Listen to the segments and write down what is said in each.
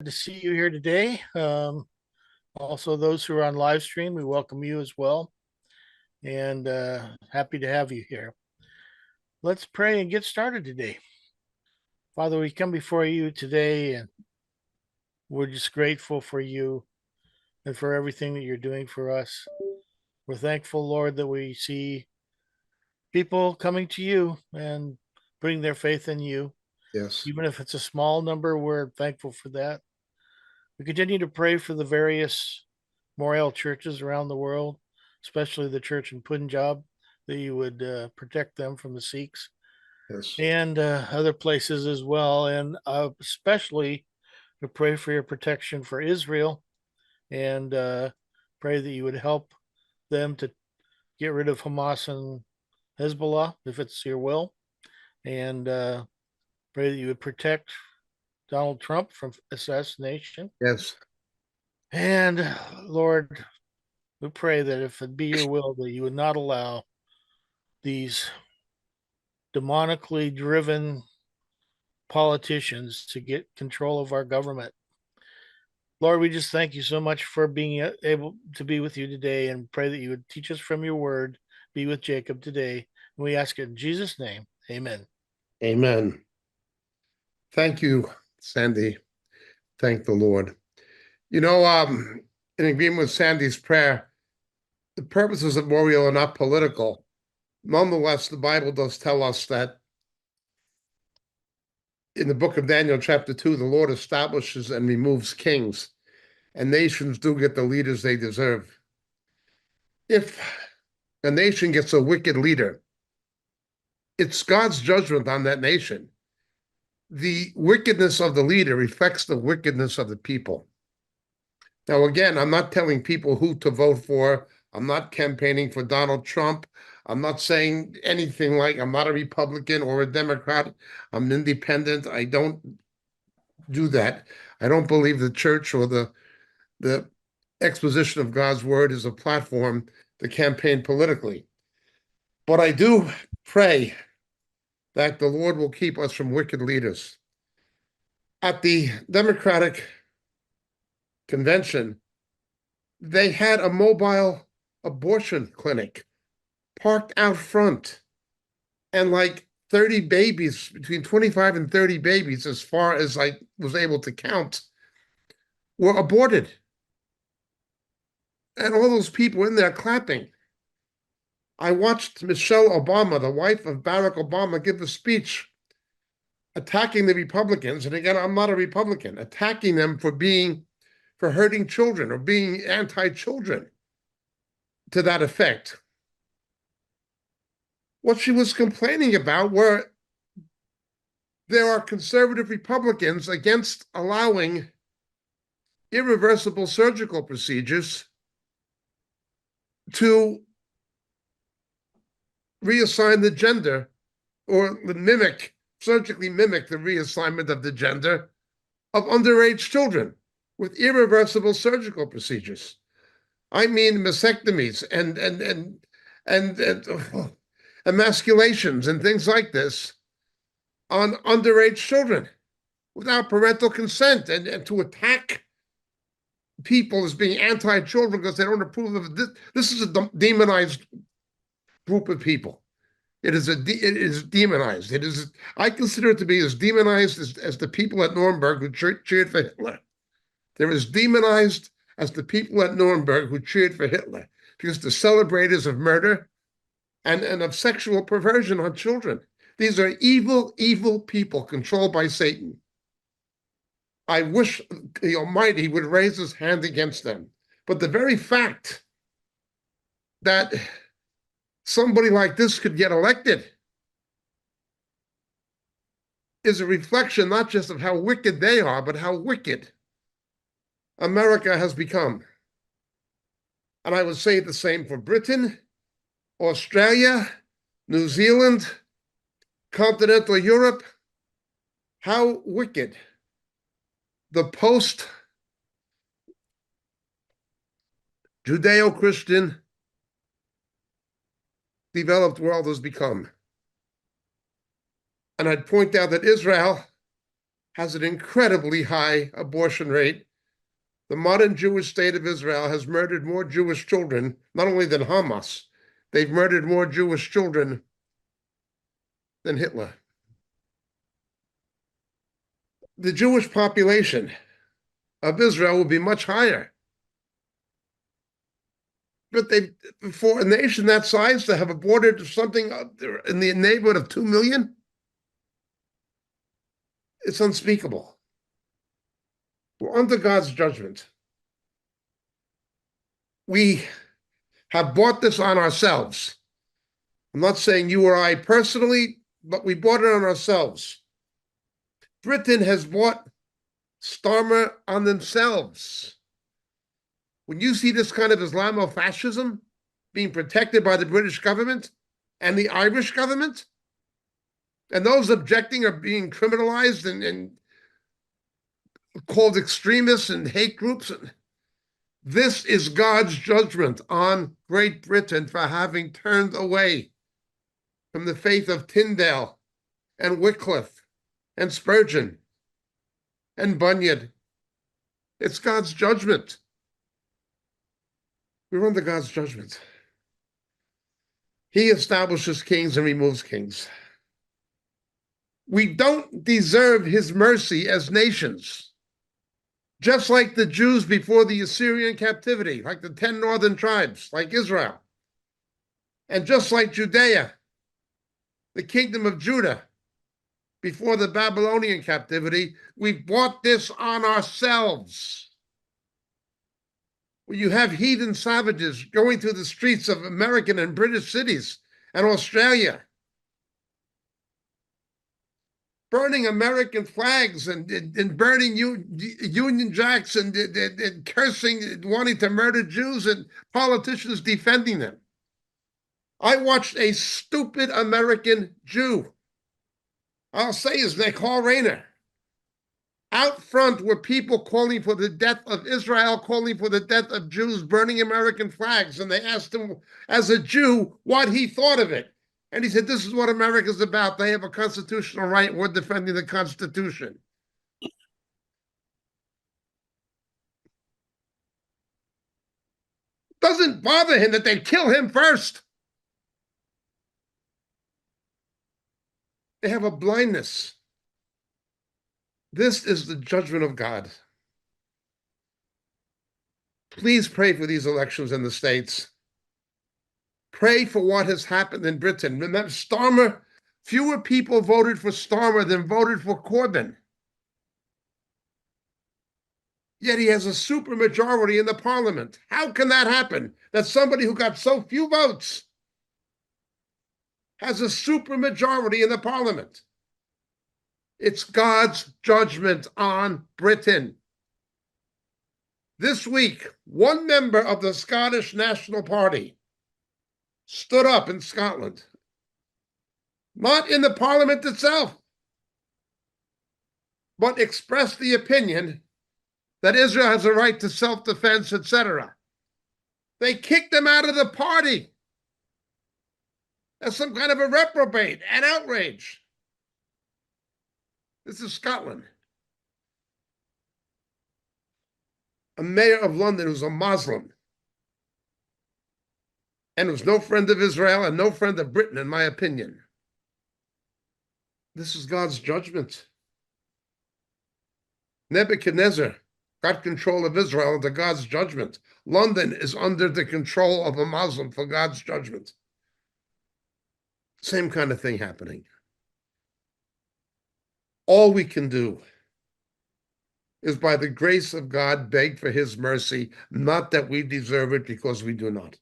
to see you here today. Also, those who are on live stream, we welcome you as well, and happy to have you here. Let's pray and get started today. Father, we come before you today, and we're just grateful for you and for everything that you're doing for us. We're thankful, Lord, that we see people coming to you and putting their faith in you. Yes. Even if it's a small number, we're thankful for that. We continue to pray for the various Morel churches around the world, especially the church in Punjab, that you would protect them from the Sikhs Yes. and other places as well. And especially to pray for your protection for Israel and pray that you would help them to get rid of Hamas and Hezbollah if it's your will. And pray that you would protect Donald Trump from assassination. Yes. And Lord, we pray that if it be your will, that you would not allow these demonically driven politicians to get control of our government. Lord, we just thank you so much for being able to be with you today and pray that you would teach us from your word, be with Jacob today. And we ask it in Jesus' name. Amen. Amen. Thank you, Sandy. Thank the Lord. You know, in agreement with Sandy's prayer, the purposes of Moriel are not political. Nonetheless, the Bible does tell us that in the book of Daniel, chapter 2, the Lord establishes and removes kings, and nations do get the leaders they deserve. If a nation gets a wicked leader, it's God's judgment on that nation. The wickedness of the leader reflects the wickedness of the people. Now, again, I'm not telling people who to vote for. I'm not campaigning for Donald Trump. I'm not saying anything like I'm not a Republican or a Democrat. I'm independent. I don't do that. I don't believe the church or the exposition of God's word is a platform to campaign politically. But I do pray that the Lord will keep us from wicked leaders. At the Democratic convention, they had a mobile abortion clinic parked out front, and like 30 babies, between 25 and 30 babies, as far as I was able to count, were aborted. And all those people in there clapping. I watched Michelle Obama, the wife of Barack Obama, give a speech attacking the Republicans. And again, I'm not a Republican, attacking them for hurting children or being anti-children, to that effect. What she was complaining about were there are conservative Republicans against allowing irreversible surgical procedures to reassign the gender or surgically mimic the reassignment of the gender of underage children with irreversible surgical procedures. I mean mastectomies and emasculations and things like this on underage children without parental consent, and to attack people as being anti-children because they don't approve of this. This is a demonized group of people. It is demonized. It is, I consider it to be as demonized as the people at Nuremberg who cheered for Hitler. They're as demonized as the people at Nuremberg who cheered for Hitler, because the celebrators of murder and of sexual perversion on children. These are evil, evil people controlled by Satan. I wish the Almighty would raise his hand against them. But the very fact that somebody like this could get elected is a reflection not just of how wicked they are, but how wicked America has become. And I would say the same for Britain, Australia, New Zealand, continental Europe. How wicked the post-Judeo-Christian developed world has become. And I'd point out that Israel has an incredibly high abortion rate. The modern Jewish state of Israel has murdered more Jewish children, not only than Hamas, they've murdered more Jewish children than Hitler. The Jewish population of Israel will be much higher. But for a nation that size to have aborted something in the neighborhood of 2 million, it's unspeakable. We're under God's judgment. We have brought this on ourselves. I'm not saying you or I personally, but we brought it on ourselves. Britain has brought Starmer on themselves. When you see this kind of Islamofascism being protected by the British government and the Irish government, and those objecting are being criminalized and called extremists and hate groups, this is God's judgment on Great Britain for having turned away from the faith of Tyndale and Wycliffe and Spurgeon and Bunyan. It's God's judgment. We're under God's judgment. He establishes kings and removes kings. We don't deserve his mercy as nations. Just like the Jews before the Assyrian captivity, like the 10 northern tribes, like Israel. And just like Judea, the kingdom of Judah, before the Babylonian captivity, we've brought this on ourselves. When you have heathen savages going through the streets of American and British cities and Australia, burning American flags and burning Union Jacks and cursing, wanting to murder Jews, and politicians defending them. I watched a stupid American Jew, I'll say his name, Carl Rayner. Out front were people calling for the death of Israel, calling for the death of Jews, burning American flags. And they asked him, as a Jew, what he thought of it. And he said, this is what America's about. They have a constitutional right. We're defending the Constitution. Doesn't bother him that they kill him first. They have a blindness. This is the judgment of God. Please pray for these elections in the States. Pray for what has happened in Britain. Remember, Starmer, fewer people voted for Starmer than voted for Corbyn. Yet he has a supermajority in the parliament. How can that happen? That somebody who got so few votes has a supermajority in the parliament. It's God's judgment on Britain. This week, one member of the Scottish National Party stood up in Scotland, not in the parliament itself, but expressed the opinion that Israel has a right to self-defense, etc. They kicked him out of the party as some kind of a reprobate, an outrage. This is Scotland. A mayor of London who's a Muslim and who's no friend of Israel and no friend of Britain, in my opinion. This is God's judgment. Nebuchadnezzar got control of Israel under God's judgment. London is under the control of a Muslim for God's judgment. Same kind of thing happening. All we can do is by the grace of God beg for his mercy, not that we deserve it, because we do not.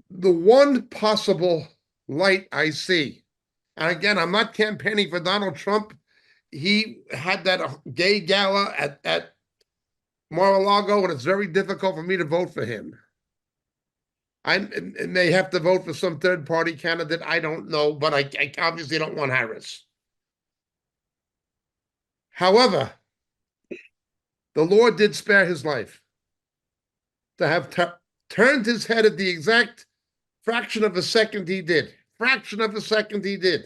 The one possible light I see, and again, I'm not campaigning for Donald Trump. He had that gay gala at Mar-a-Lago, and it's very difficult for me to vote for him. I may have to vote for some third-party candidate. I don't know, but I obviously don't want Harris. However, the Lord did spare his life. To have turned his head at the exact fraction of a second he did. Fraction of a second he did.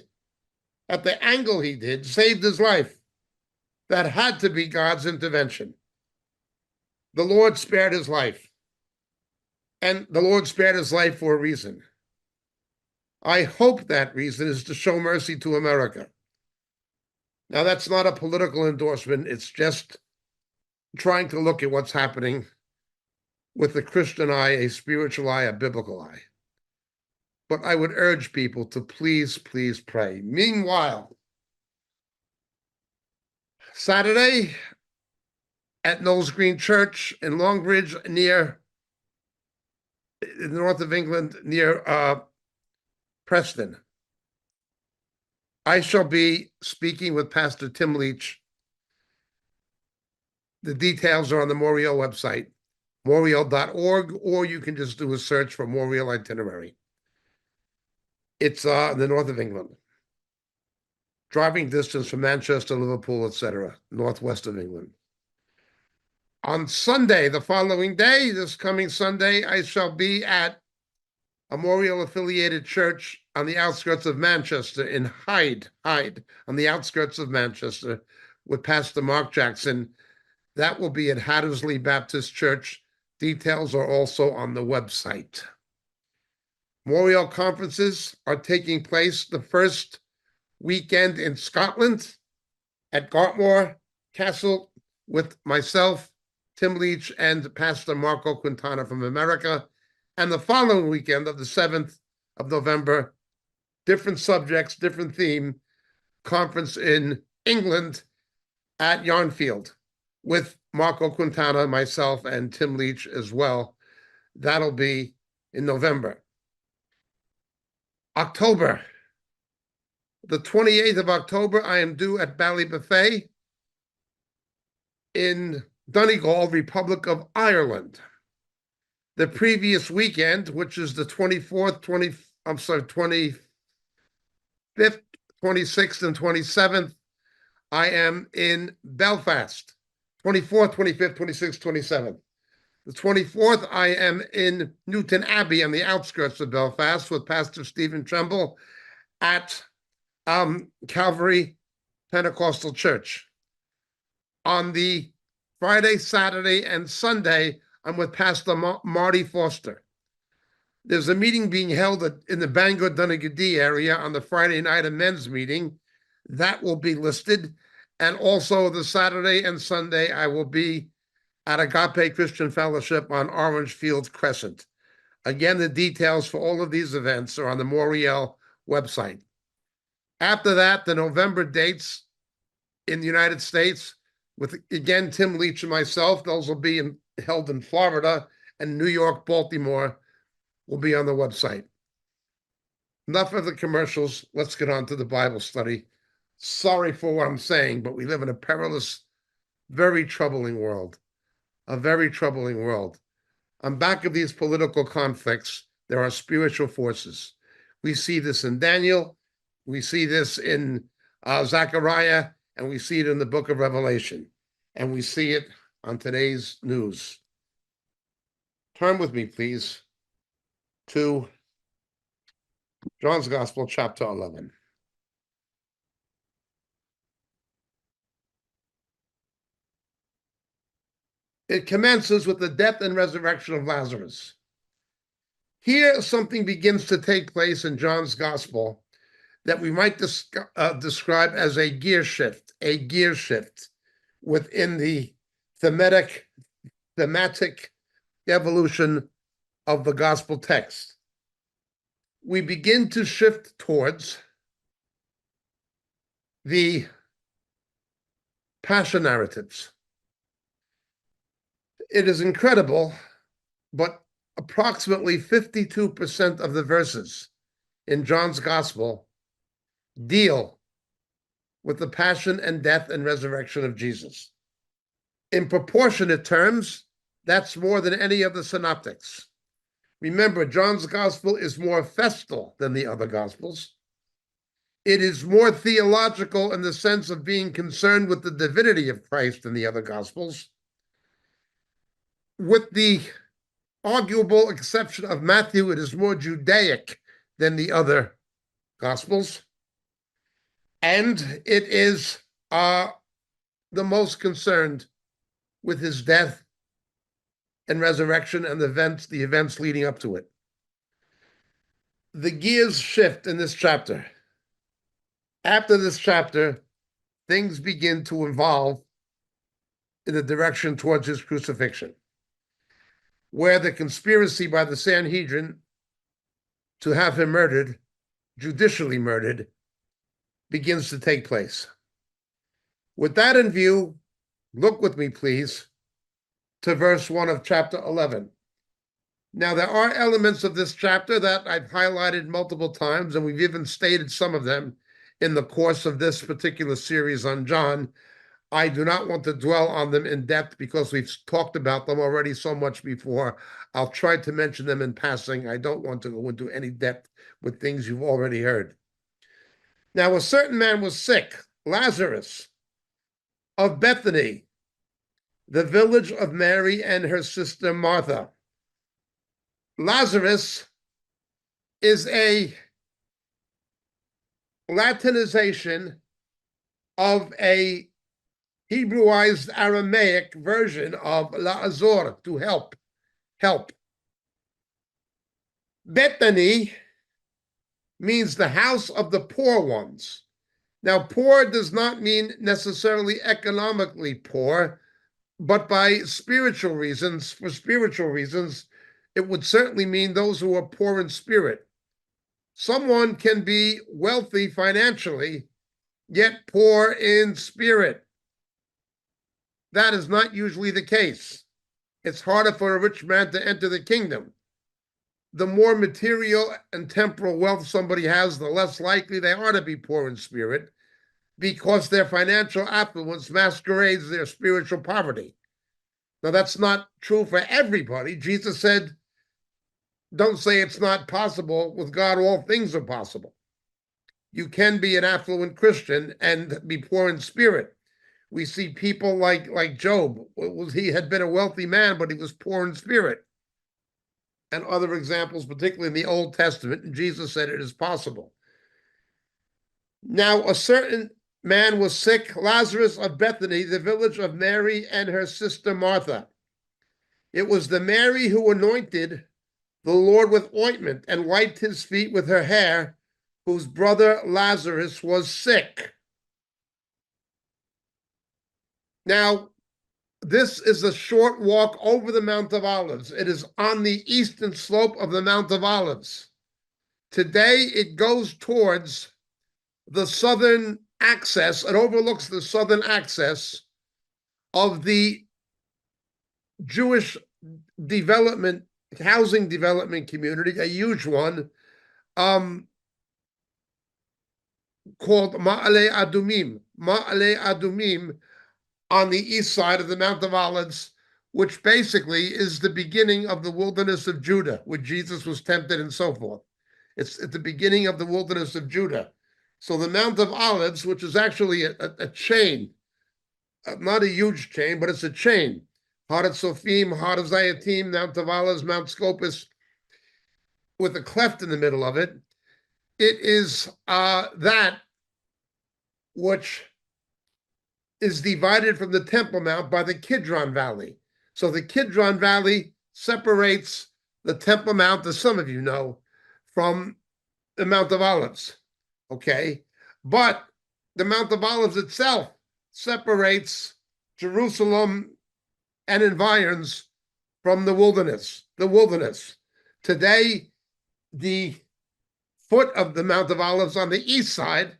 at the angle he did, saved his life. That had to be God's intervention. The Lord spared his life. And the Lord spared his life for a reason. I hope that reason is to show mercy to America. Now, that's not a political endorsement. It's just trying to look at what's happening with a Christian eye, a spiritual eye, a biblical eye. But I would urge people to please, please pray. Meanwhile, Saturday at Knowles Green Church in Longbridge, near in the north of England, near Preston, I shall be speaking with Pastor Tim Leach. The details are on the Moriel website, moriel.org, or you can just do a search for Moriel Itinerary. It's in the north of England. Driving distance from Manchester, Liverpool, etc., northwest of England. On Sunday, the following day, this coming Sunday, I shall be at a Moriel-affiliated church on the outskirts of Manchester, in Hyde, on the outskirts of Manchester, with Pastor Mark Jackson. That will be at Hattersley Baptist Church. Details are also on the website. Moriel conferences are taking place the first weekend in Scotland at Gartmore Castle with myself, Tim Leach, and Pastor Marco Quintana from America. And the following weekend of the 7th of November, different subjects, different theme, conference in England at Yarnfield with Marco Quintana, myself, and Tim Leach as well. That'll be in November. October, the 28th of October, I am due at Ballybuffet in Donegal, Republic of Ireland. The previous weekend, which is the 25th, 26th, and 27th, I am in Belfast. 24th, 25th, 26th, 27th. The 24th, I am in Newton Abbey on the outskirts of Belfast with Pastor Stephen Tremble at Calvary Pentecostal Church. On the Friday, Saturday, and Sunday, I'm with Pastor Marty Foster. There's a meeting being held in the Bangor Donegal area on the Friday night, a men's meeting. That will be listed. And also the Saturday and Sunday, I will be at Agape Christian Fellowship on Orange Fields Crescent. Again, the details for all of these events are on the Moriel website. After that, the November dates in the United States with, again, Tim Leach and myself. Those will be held in Florida, and New York, Baltimore will be on the website. Enough of the commercials. Let's get on to the Bible study. Sorry for what I'm saying, but we live in a perilous, very troubling world. A very troubling world. On back of these political conflicts, there are spiritual forces. We see this in Daniel, we see this in Zechariah, and we see it in the book of Revelation. And we see it on today's news. Turn with me, please, to John's Gospel, chapter 11. It commences with the death and resurrection of Lazarus. Here, something begins to take place in John's Gospel that we might describe as a gear shift within the thematic evolution of the Gospel text. We begin to shift towards the passion narratives. It is incredible, but approximately 52% of the verses in John's Gospel deal with the passion and death and resurrection of Jesus. In proportionate terms, that's more than any of the synoptics. Remember, John's Gospel is more festal than the other Gospels. It is more theological in the sense of being concerned with the divinity of Christ than the other Gospels, with the arguable exception of Matthew. It is more Judaic than the other Gospels. And it is the most concerned with his death and resurrection and the events leading up to it. The gears shift in this chapter. After this chapter, things begin to evolve in the direction towards his crucifixion, where the conspiracy by the Sanhedrin to have him murdered, judicially murdered, begins to take place. With that in view, look with me, please, to verse 1 of chapter 11. Now, there are elements of this chapter that I've highlighted multiple times, and we've even stated some of them in the course of this particular series on John. I do not want to dwell on them in depth because we've talked about them already so much before. I'll try to mention them in passing. I don't want to go into any depth with things you've already heard. Now, a certain man was sick, Lazarus, of Bethany, the village of Mary and her sister Martha. Lazarus is a Latinization of a Hebrewized Aramaic version of Lazar, to help. Bethany means the house of the poor ones. Now, poor does not mean necessarily economically poor, but by spiritual reasons, for spiritual reasons, it would certainly mean those who are poor in spirit. Someone can be wealthy financially, yet poor in spirit. That is not usually the case. It's harder for a rich man to enter the kingdom. The more material and temporal wealth somebody has, the less likely they are to be poor in spirit, because their financial affluence masquerades their spiritual poverty. Now, that's not true for everybody. Jesus said, don't say it's not possible. With God, all things are possible. You can be an affluent Christian and be poor in spirit. We see people like Job. He had been a wealthy man, but he was poor in spirit. And other examples, particularly in the Old Testament, and Jesus said it is possible. Now, a certain man was sick, Lazarus of Bethany, the village of Mary and her sister Martha. It was the Mary who anointed the Lord with ointment and wiped his feet with her hair, whose brother Lazarus was sick. Now, this is a short walk over the Mount of Olives. It is on the eastern slope of the Mount of Olives. Today, it goes towards the southern access. It overlooks the southern access of the Jewish housing development community, a huge one, called Ma'ale Adumim, on the east side of the Mount of Olives, which basically is the beginning of the wilderness of Judah, where Jesus was tempted and so forth. It's at the beginning of the wilderness of Judah. So the Mount of Olives, which is actually a chain, not a huge chain, but it's a chain. Har Sophim, Har Zayatim, Mount of Olives, Mount Scopus, with a cleft in the middle of it. It is that which is divided from the Temple Mount by the Kidron Valley. So the Kidron Valley separates the Temple Mount, as some of you know, from the Mount of Olives. Okay? But the Mount of Olives itself separates Jerusalem and environs from the wilderness. Today, the foot of the Mount of Olives on the east side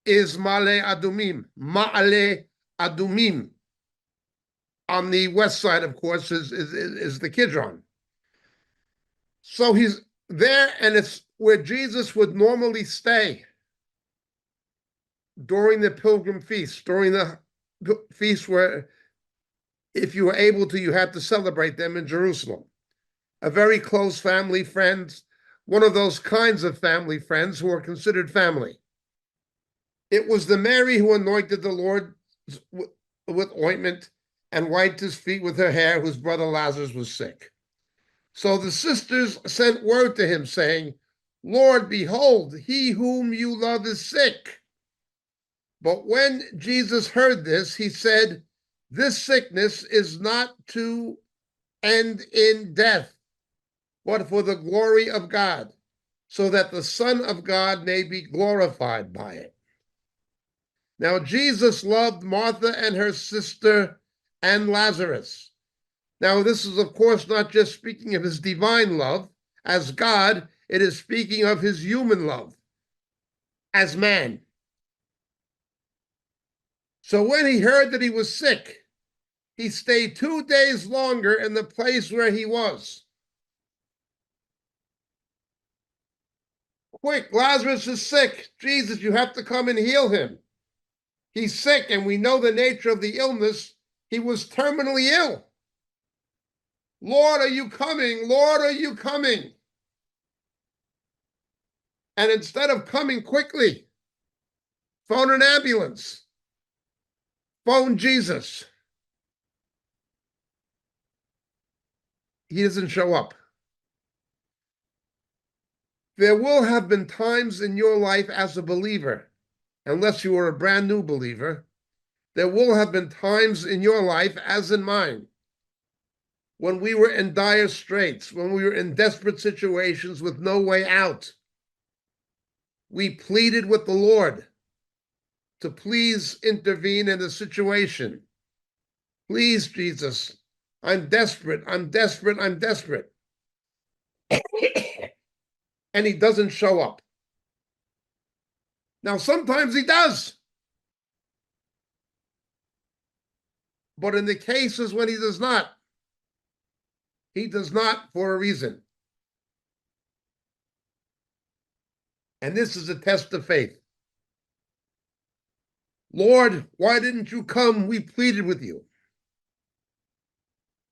is Ma'ale Adumim. On the west side, of course, is the Kidron. So he's there, and it's where Jesus would normally stay during the pilgrim feast, during the feast where, if you were able to, you had to celebrate them in Jerusalem. A very close family friend, one of those kinds of family friends who are considered family. It was the Mary who anointed the Lord with ointment and wiped his feet with her hair, whose brother Lazarus was sick. So the sisters sent word to him, saying, Lord, behold, he whom you love is sick. But when Jesus heard this, he said, this sickness is not to end in death, but for the glory of God, so that the Son of God may be glorified by it. Now, Jesus loved Martha and her sister and Lazarus. Now, this is, of course, not just speaking of his divine love as God, it is speaking of his human love as man. So when he heard that he was sick, he stayed 2 days longer in the place where he was. Quick, Lazarus is sick. Jesus, you have to come and heal him. He's sick, and we know the nature of the illness. He was terminally ill. Lord, are you coming? Lord, are you coming? And instead of coming quickly, phone an ambulance. Phone Jesus. He doesn't show up. There will have been times in your life as a believer, unless you are a brand new believer, there will have been times in your life, as in mine, when we were in dire straits, when we were in desperate situations with no way out. We pleaded with the Lord to please intervene in the situation. Please, Jesus, I'm desperate, I'm desperate, I'm desperate. And he doesn't show up. Now, sometimes he does. But in the cases when he does not for a reason. And this is a test of faith. Lord, why didn't you come? We pleaded with you.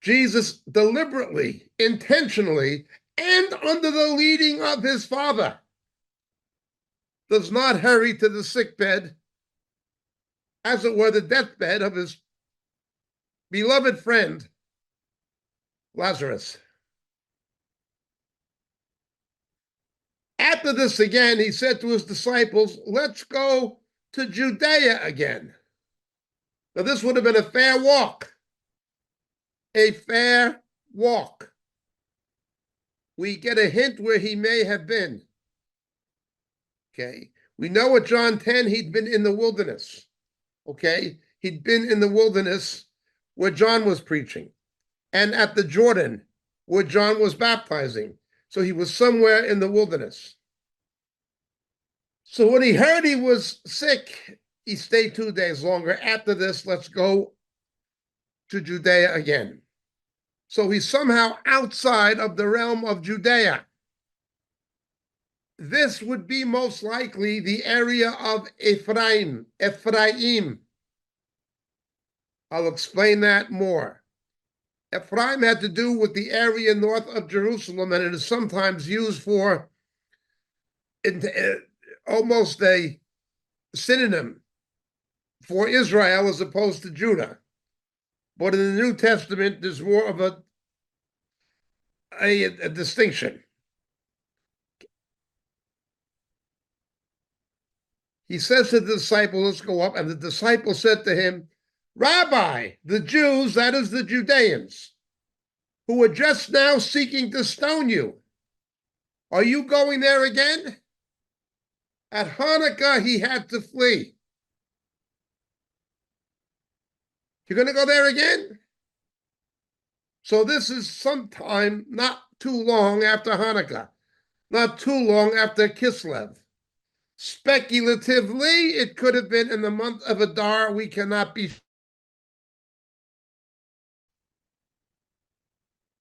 Jesus deliberately, intentionally, and under the leading of his Father does not hurry to the sick bed, as it were the deathbed of his beloved friend, Lazarus. After this again, he said to his disciples, let's go to Judea again. Now, this would have been a fair walk. A fair walk. We get a hint where he may have been. Okay. We know at John 10, he'd been in the wilderness. Okay. He'd been in the wilderness where John was preaching, and at the Jordan where John was baptizing. So he was somewhere in the wilderness. So when he heard he was sick, he stayed 2 days longer. After this, let's go to Judea again. So he's somehow outside of the realm of Judea. This would be most likely the area of Ephraim. I'll explain that more. Ephraim had to do with the area north of Jerusalem, and it is sometimes used for almost a synonym for Israel as opposed to Judah. But in the New Testament, there's more of a distinction. He says to the disciple, let's go up. And the disciple said to him, Rabbi, the Jews, that is the Judeans, who are just now seeking to stone you, are you going there again? At Hanukkah, he had to flee. You're going to go there again? So this is sometime not too long after Hanukkah, not too long after Kislev. Speculatively, it could have been in the month of Adar. We cannot be.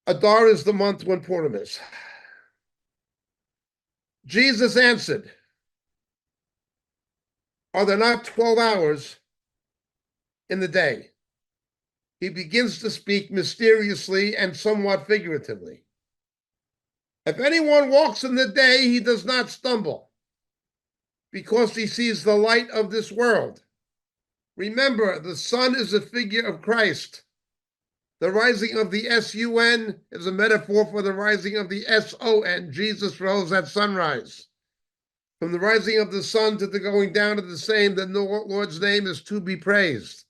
Adar is the month when Purim is. Jesus answered, are there not 12 hours in the day? He begins to speak mysteriously and somewhat figuratively. If anyone walks in the day, he does not stumble, because he sees the light of this world. Remember, the sun is a figure of Christ. The rising of the sun is a metaphor for the rising of the son. Jesus rose at sunrise. From the rising of the sun to the going down of the same, the Lord's name is to be praised.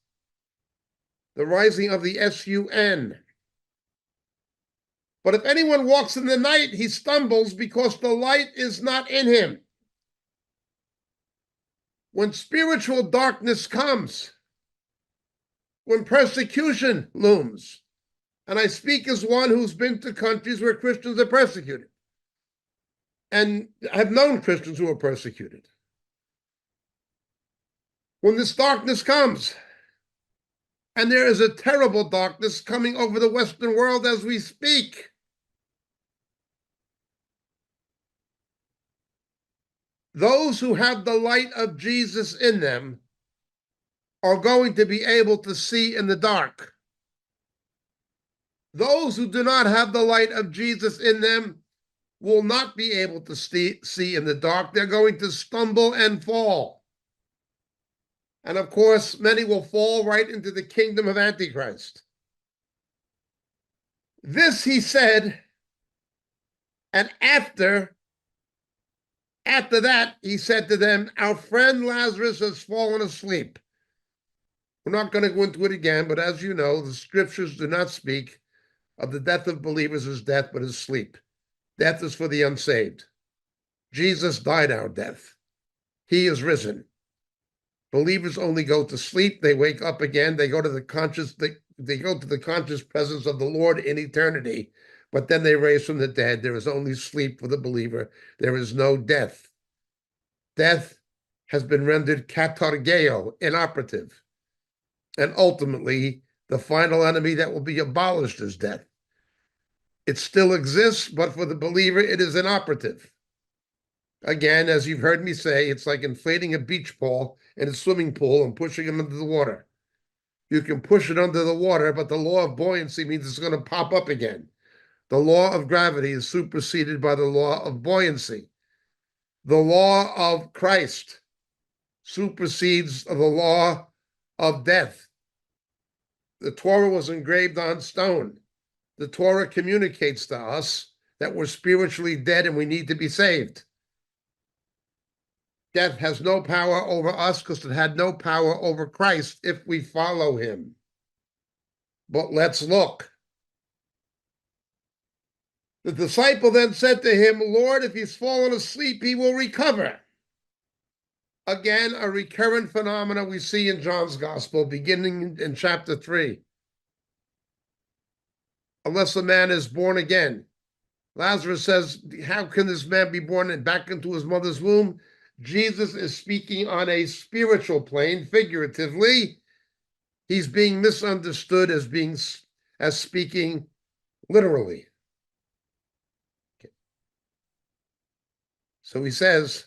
The rising of the sun. But if anyone walks in the night, he stumbles because the light is not in him. When spiritual darkness comes, when persecution looms, and I speak as one who's been to countries where Christians are persecuted, and have known Christians who are persecuted. When this darkness comes, and there is a terrible darkness coming over the Western world as we speak, those who have the light of Jesus in them are going to be able to see in the dark. Those who do not have the light of Jesus in them will not be able to see in the dark. They're going to stumble and fall. And of course, many will fall right into the kingdom of Antichrist. This he said, and after that, he said to them, our friend Lazarus has fallen asleep. We're not going to go into it again, but as you know, the scriptures do not speak of the death of believers as death, but as sleep. Death is for the unsaved. Jesus died our death. He is risen. Believers only go to sleep. They wake up again. They go to the conscious, they go to the conscious presence of the Lord in eternity. But then they raise from the dead. There is only sleep for the believer. There is no death. Death has been rendered katargeo, inoperative. And ultimately, the final enemy that will be abolished is death. It still exists, but for the believer, it is inoperative. Again, as you've heard me say, it's like inflating a beach ball in a swimming pool and pushing it under the water. You can push it under the water, but the law of buoyancy means it's going to pop up again. The law of gravity is superseded by the law of buoyancy. The law of Christ supersedes the law of death. The Torah was engraved on stone. The Torah communicates to us that we're spiritually dead and we need to be saved. Death has no power over us because it had no power over Christ if we follow him. But let's look. The disciple then said to him, Lord, if he's fallen asleep, he will recover. Again, a recurrent phenomenon we see in John's gospel, beginning in chapter 3. Unless a man is born again. Lazarus says, how can this man be born back into his mother's womb? Jesus is speaking on a spiritual plane, figuratively. He's being misunderstood as speaking literally. Okay. So he says,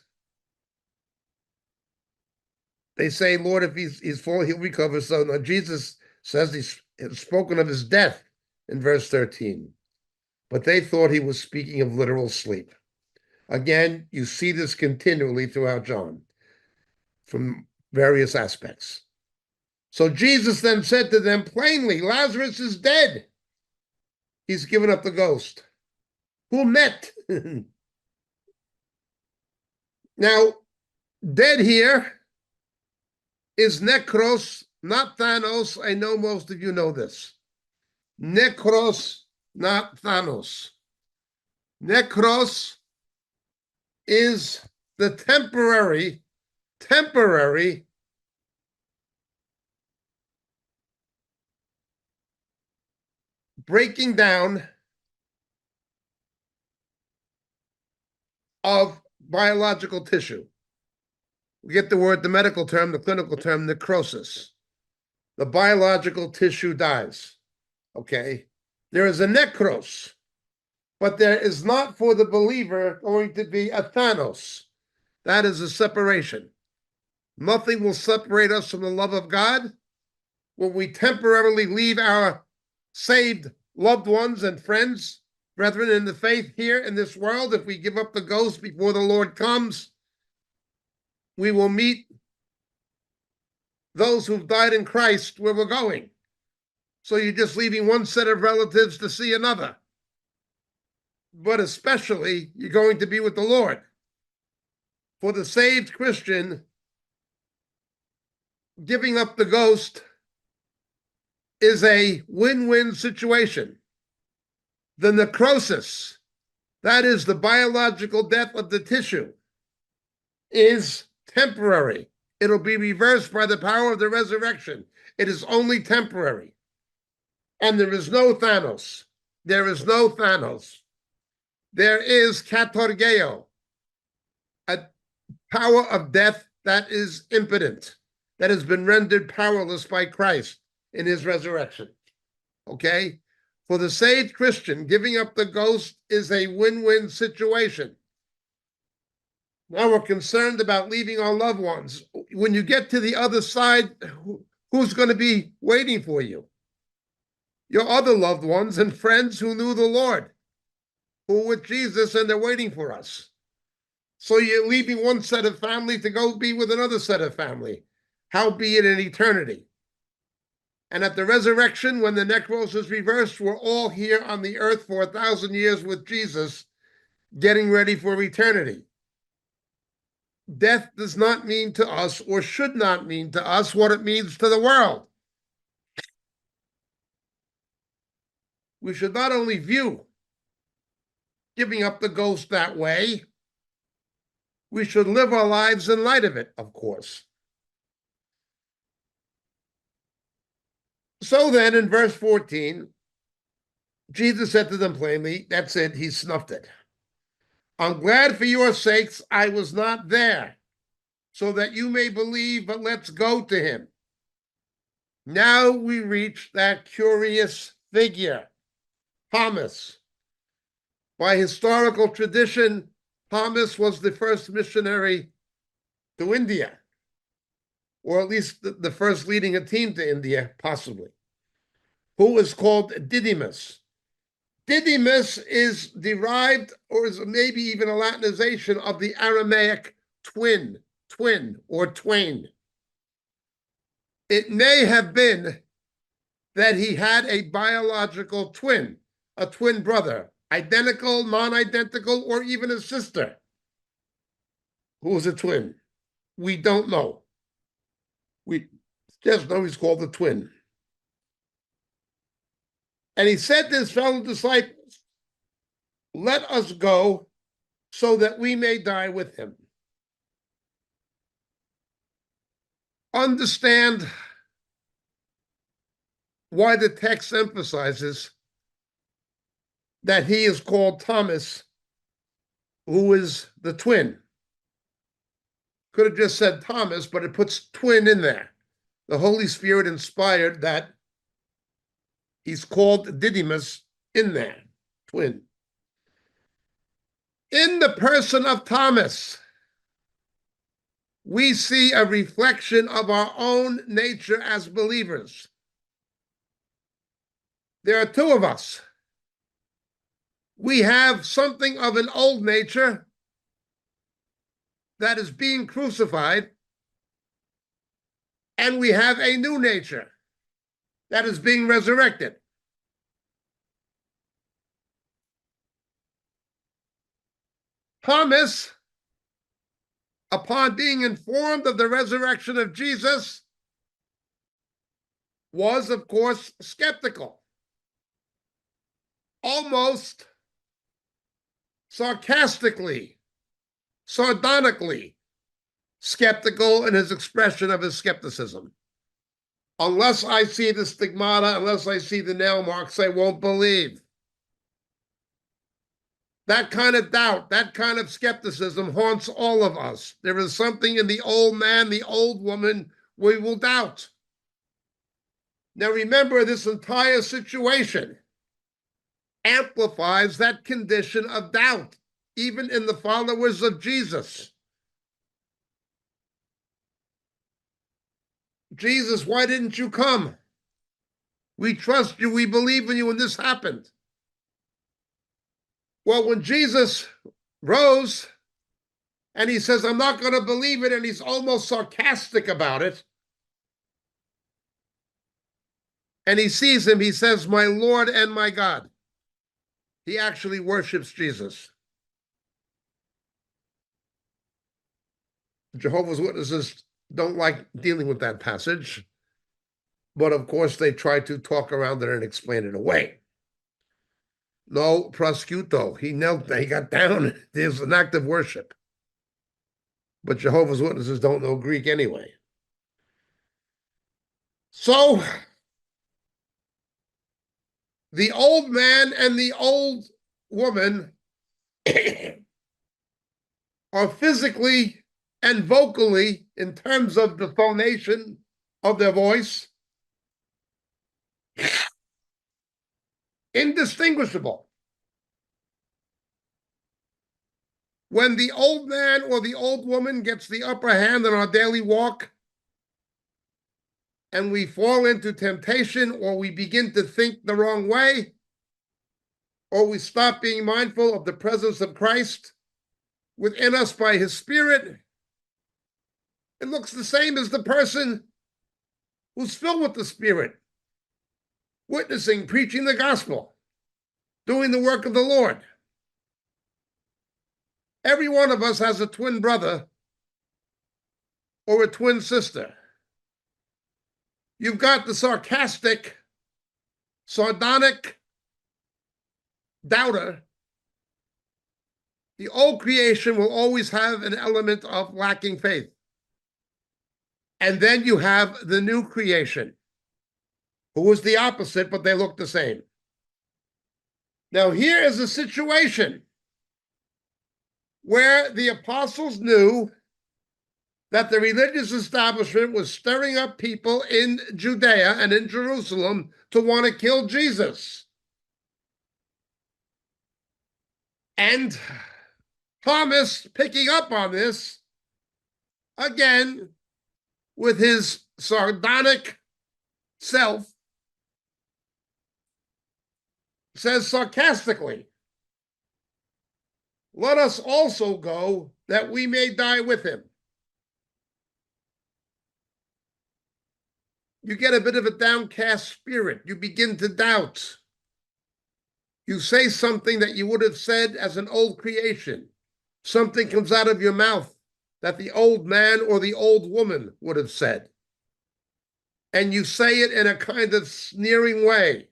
they say, Lord, if he's fallen, he'll recover. So now Jesus says he's spoken of his death in verse 13. But they thought he was speaking of literal sleep. Again, you see this continually throughout John from various aspects. So Jesus then said to them plainly, Lazarus is dead. He's given up the ghost. Who met? Now, dead here is necros, not Thanos. I know most of you know this. Necros, not Thanos. Necros is the temporary breaking down of biological tissue. We get the medical term, the clinical term, necrosis. The biological tissue dies, okay? There is a necros, but there is not for the believer going to be a Thanos. That is a separation. Nothing will separate us from the love of God when we temporarily leave our saved loved ones and friends, brethren in the faith here in this world. If we give up the ghost before the Lord comes, we will meet those who've died in Christ where we're going. So you're just leaving one set of relatives to see another. But especially, you're going to be with the Lord. For the saved Christian, giving up the ghost is a win-win situation. The necrosis, that is the biological death of the tissue, is temporary. It'll be reversed by the power of the resurrection. It is only temporary. And there is no Thanos. There is no Thanos. There is katorgeo, a power of death that is impotent, that has been rendered powerless by Christ in his resurrection. Okay? For the saved Christian, giving up the ghost is a win-win situation. Now we're concerned about leaving our loved ones. When you get to the other side, who's going to be waiting for you? Your other loved ones and friends who knew the Lord, who were with Jesus, and they're waiting for us. So you're leaving one set of family to go be with another set of family, howbeit in eternity. And at the resurrection, when the necrosis is reversed, we're all here on the earth for 1,000 years with Jesus, getting ready for eternity. Death does not mean to us, or should not mean to us, what it means to the world. We should not only view giving up the ghost that way, we should live our lives in light of it, of course. So then, in verse 14, Jesus said to them plainly, that's it, he snuffed it. I'm glad for your sakes I was not there, so that you may believe, but let's go to him. Now we reach that curious figure, Thomas. By historical tradition, Thomas was the first missionary to India, or at least the first leading a team to India, possibly, who is called Didymus. Didymus is derived, or is maybe even a Latinization of the Aramaic twin, or twain. It may have been that he had a biological twin, a twin brother, identical, non-identical, or even a sister who was a twin. We don't know. We just know he's called the twin. And he said to his fellow disciples, let us go so that we may die with him. Understand why the text emphasizes that he is called Thomas, who is the twin. Could have just said Thomas, but it puts twin in there. The Holy Spirit inspired that he's called Didymus in there, twin. In the person of Thomas, we see a reflection of our own nature as believers. There are two of us. We have something of an old nature that is being crucified, and we have a new nature that is being resurrected. Thomas, upon being informed of the resurrection of Jesus, was, of course, skeptical, almost sarcastically, sardonically skeptical in his expression of his skepticism. Unless I see the stigmata, unless I see the nail marks, I won't believe. That kind of doubt, that kind of skepticism haunts all of us. There is something in the old man, the old woman, we will doubt. Now remember, this entire situation amplifies that condition of doubt, even in the followers of Jesus. Jesus, why didn't you come? We trust you, we believe in you, and this happened. Well, when Jesus rose and he says, I'm not going to believe it, and he's almost sarcastic about it, and he sees him, he says, my Lord and my God. He actually worships Jesus. Jehovah's Witnesses don't like dealing with that passage, but of course they try to talk around it and explain it away. No, prosciutto. He knelt, he got down. There's an act of worship. But Jehovah's Witnesses don't know Greek anyway. So the old man and the old woman are physically and vocally, in terms of the phonation of their voice, indistinguishable. When the old man or the old woman gets the upper hand in our daily walk, and we fall into temptation, or we begin to think the wrong way, or we stop being mindful of the presence of Christ within us by his Spirit, it looks the same as the person who's filled with the Spirit, witnessing, preaching the gospel, doing the work of the Lord. Every one of us has a twin brother or a twin sister. You've got the sarcastic, sardonic doubter. The old creation will always have an element of lacking faith. And then you have the new creation, who is the opposite, but they look the same. Now, here is a situation where the apostles knew that the religious establishment was stirring up people in Judea and in Jerusalem to want to kill Jesus. And Thomas, picking up on this, again, with his sardonic self, says sarcastically, "Let us also go, that we may die with him." You get a bit of a downcast spirit. You begin to doubt. You say something that you would have said as an old creation. Something comes out of your mouth that the old man or the old woman would have said. And you say it in a kind of sneering way.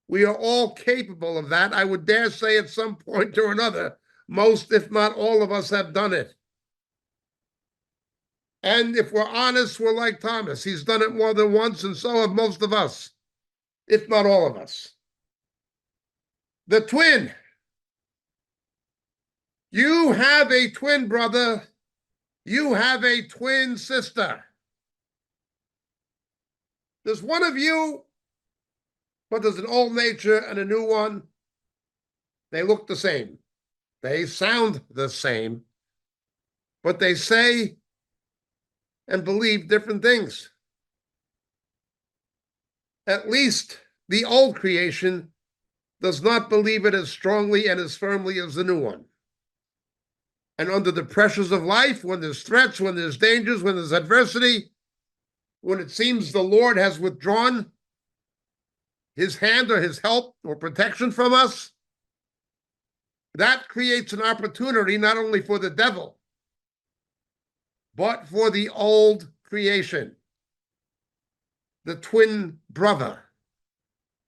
We are all capable of that. I would dare say at some point or another, most, if not all of us, have done it. And if we're honest, we're like Thomas. He's done it more than once, and so have most of us, if not all of us. The twin. You have a twin brother. You have a twin sister. There's one of you, but there's an old nature and a new one. They look the same. They sound the same, but they say and believe different things. At least the old creation does not believe it as strongly and as firmly as the new one. And under the pressures of life, when there's threats, when there's dangers, when there's adversity, when it seems the Lord has withdrawn his hand or his help or protection from us, that creates an opportunity not only for the devil, but for the old creation, the twin brother,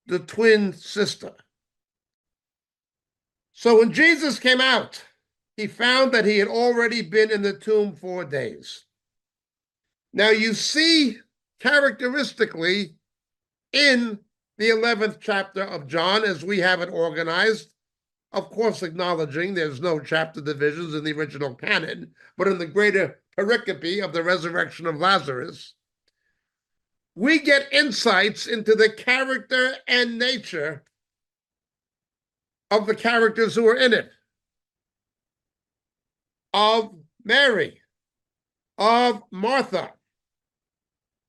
the twin sister. So when Jesus came out, he found that he had already been in the tomb 4 days. Now you see characteristically in the 11th chapter of John, as we have it organized, of course acknowledging there's no chapter divisions in the original canon, but in the greater pericope of the resurrection of Lazarus, we get insights into the character and nature of the characters who are in it. Of Mary, of Martha,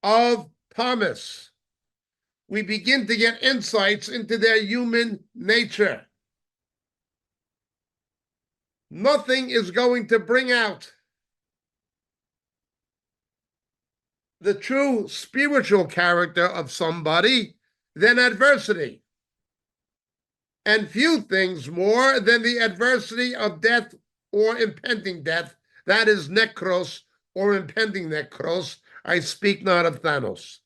of Thomas. We begin to get insights into their human nature. Nothing is going to bring out the true spiritual character of somebody than adversity. And few things more than the adversity of death or impending death That is necros, or impending necros. I speak not of Thanos.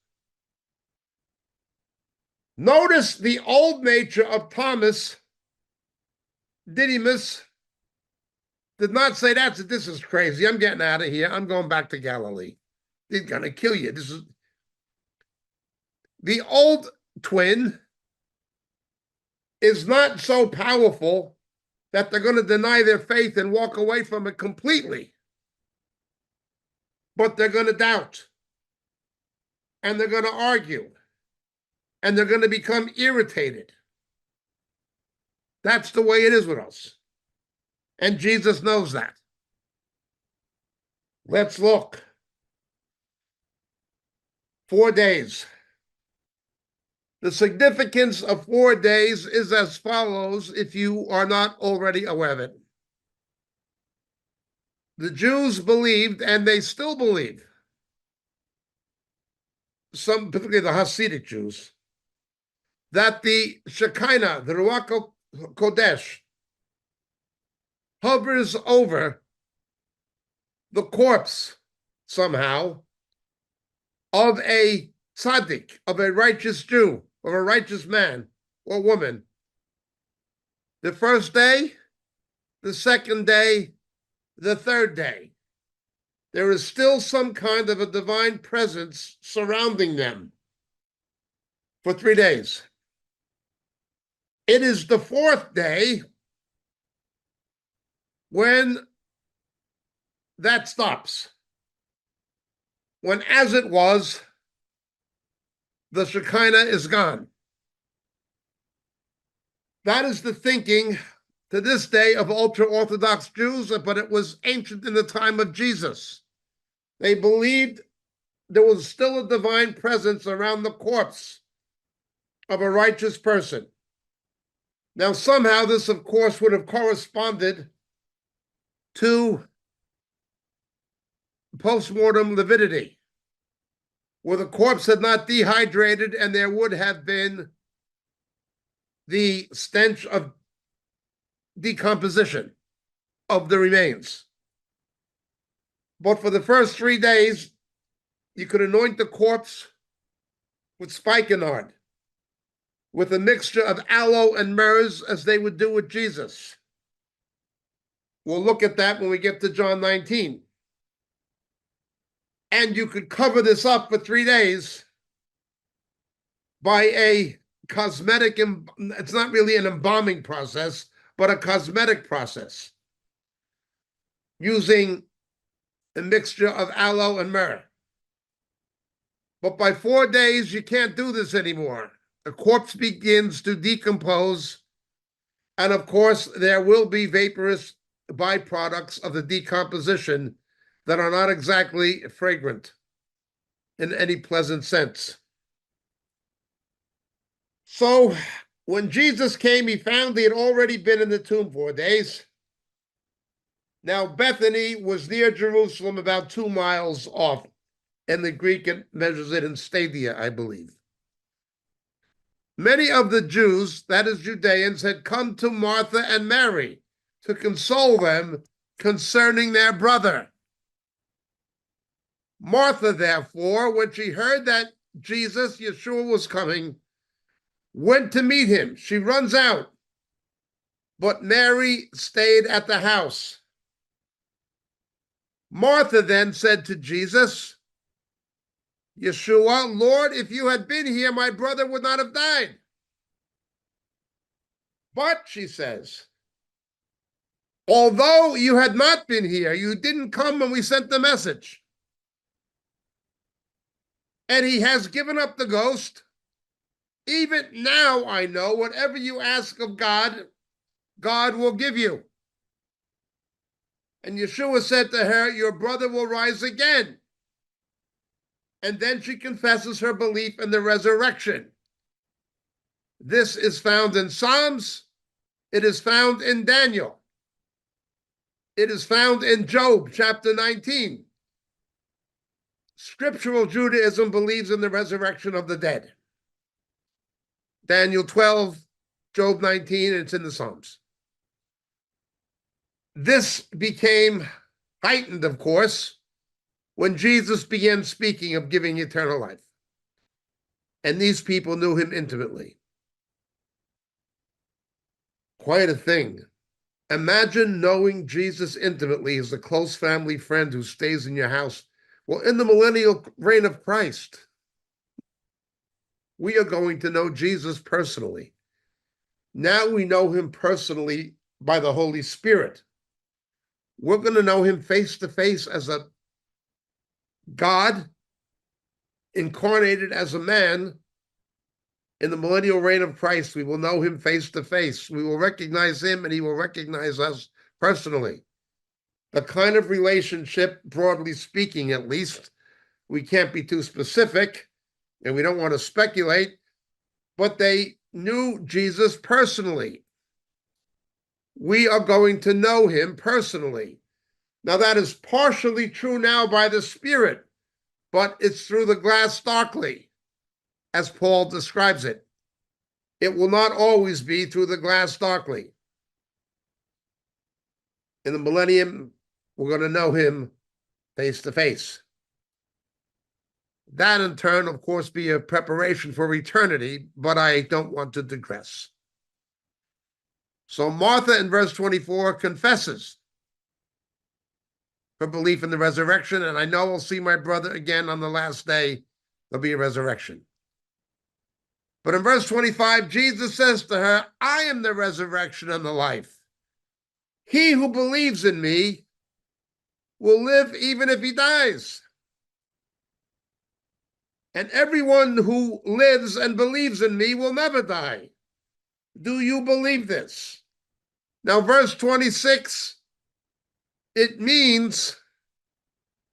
Notice the old nature of Thomas Didymus did not say, this is crazy. I'm getting out of here. I'm going back to Galilee. They're going to kill you. This is the old twin is not so powerful that they're going to deny their faith and walk away from it completely. But they're going to doubt. And they're going to argue. And they're going to become irritated. That's the way it is with us. And Jesus knows that. Let's look. 4 days. The significance of 4 days is as follows, if you are not already aware of it. The Jews believed, and they still believe, some, particularly the Hasidic Jews, that the Shekinah, the Ruach Kodesh, hovers over the corpse somehow of a tzaddik, of a righteous Jew, of a righteous man or woman. The first day, the second day, the third day. There is still some kind of a divine presence surrounding them for 3 days. It is the fourth day when that stops. When, as it was, the Shekinah is gone. That is the thinking to this day of ultra-Orthodox Jews, but it was ancient in the time of Jesus. They believed there was still a divine presence around the corpse of a righteous person. Now, somehow this, of course, would have corresponded to postmortem lividity, where the corpse had not dehydrated and there would have been the stench of decomposition of the remains. But for the first 3 days, you could anoint the corpse with spikenard, with a mixture of aloe and myrrh, as they would do with Jesus. We'll look at that when we get to John 19. And you could cover this up for 3 days by a cosmetic, it's not really an embalming process, but a cosmetic process, using a mixture of aloe and myrrh. But by 4 days, you can't do this anymore. The corpse begins to decompose, and of course, there will be vaporous byproducts of the decomposition that are not exactly fragrant in any pleasant sense. So when Jesus came, he found he had already been in the tomb 4 days. Now, Bethany was near Jerusalem, about 2 miles off. In the Greek, it measures it in stadia, I believe. Many of the Jews, that is Judeans, had come to Martha and Mary to console them concerning their brother. Martha, therefore, when she heard that Jesus, Yeshua, was coming, went to meet him. She runs out. But Mary stayed at the house. Martha then said to Jesus, Yeshua, Lord, if you had been here, my brother would not have died. But, she says, although you had not been here, you didn't come when we sent the message. And he has given up the ghost. Even now I know whatever you ask of God, God will give you. And Yeshua said to her, your brother will rise again. And then she confesses her belief in the resurrection. This is found in Psalms. It is found in Daniel. It is found in Job, chapter 19. Scriptural Judaism believes in the resurrection of the dead. Daniel 12, Job 19, and it's in the Psalms. This became heightened, of course, when Jesus began speaking of giving eternal life. And these people knew him intimately. Quite a thing. Imagine knowing Jesus intimately as a close family friend who stays in your house. Well, in the millennial reign of Christ, we are going to know Jesus personally. Now we know him personally by the Holy Spirit. We're going to know him face to face as a God incarnated as a man. In the millennial reign of Christ, we will know him face to face. We will recognize him and he will recognize us personally. The kind of relationship, broadly speaking at least, we can't be too specific and we don't want to speculate, but they knew Jesus personally. We are going to know him personally. Now, that is partially true now by the Spirit, but it's through the glass darkly, as Paul describes it. It will not always be through the glass darkly. In the millennium, we're going to know him face to face. That, in turn, of course, be a preparation for eternity, but I don't want to digress. So Martha, in verse 24, confesses her belief in the resurrection, and I know I'll see my brother again on the last day. There'll be a resurrection. But in verse 25, Jesus says to her, I am the resurrection and the life. He who believes in me will live even if he dies. And everyone who lives and believes in me will never die. Do you believe this? Now, verse 26, it means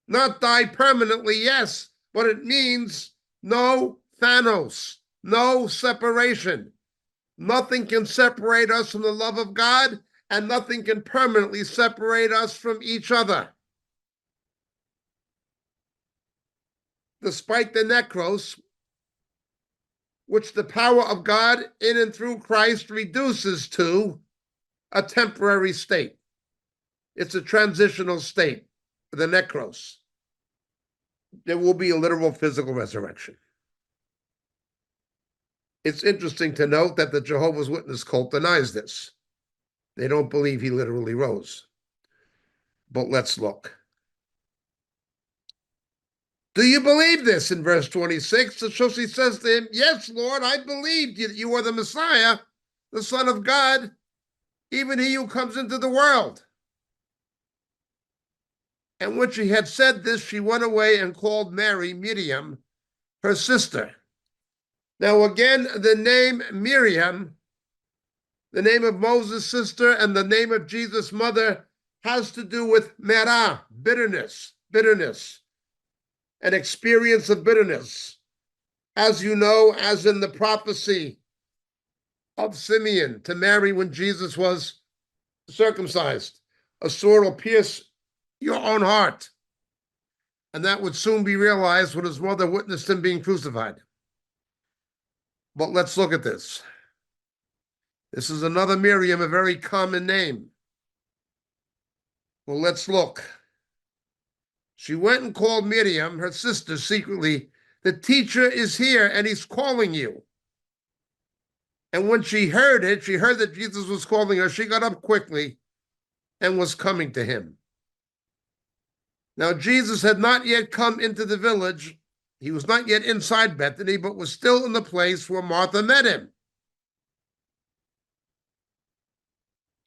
not die permanently, yes, but it means no Thanos, no separation. Nothing can separate us from the love of God, and nothing can permanently separate us from each other. Despite the necros, which the power of God in and through Christ reduces to a temporary state. It's a transitional state, the necros. There will be a literal physical resurrection. It's interesting to note that the Jehovah's Witness cult denies this. They don't believe he literally rose. But let's look. Do you believe this? In verse 26, so she says to him, yes, Lord, I believe that you are the Messiah, the Son of God, even he who comes into the world. And when she had said this, she went away and called Mary, Miriam, her sister. Now again, the name Miriam, the name of Moses' sister, and the name of Jesus' mother has to do with merah, bitterness, an experience of bitterness. As you know, as in the prophecy of Simeon to Mary when Jesus was circumcised, a sword will pierce your own heart. And that would soon be realized when his mother witnessed him being crucified. But let's look at this. This is another Miriam, a very common name. Well, let's look. She went and called Miriam, her sister, secretly. The teacher is here and he's calling you. And when she heard it, she heard that Jesus was calling her. She got up quickly and was coming to him. Now, Jesus had not yet come into the village. He was not yet inside Bethany, but was still in the place where Martha met him.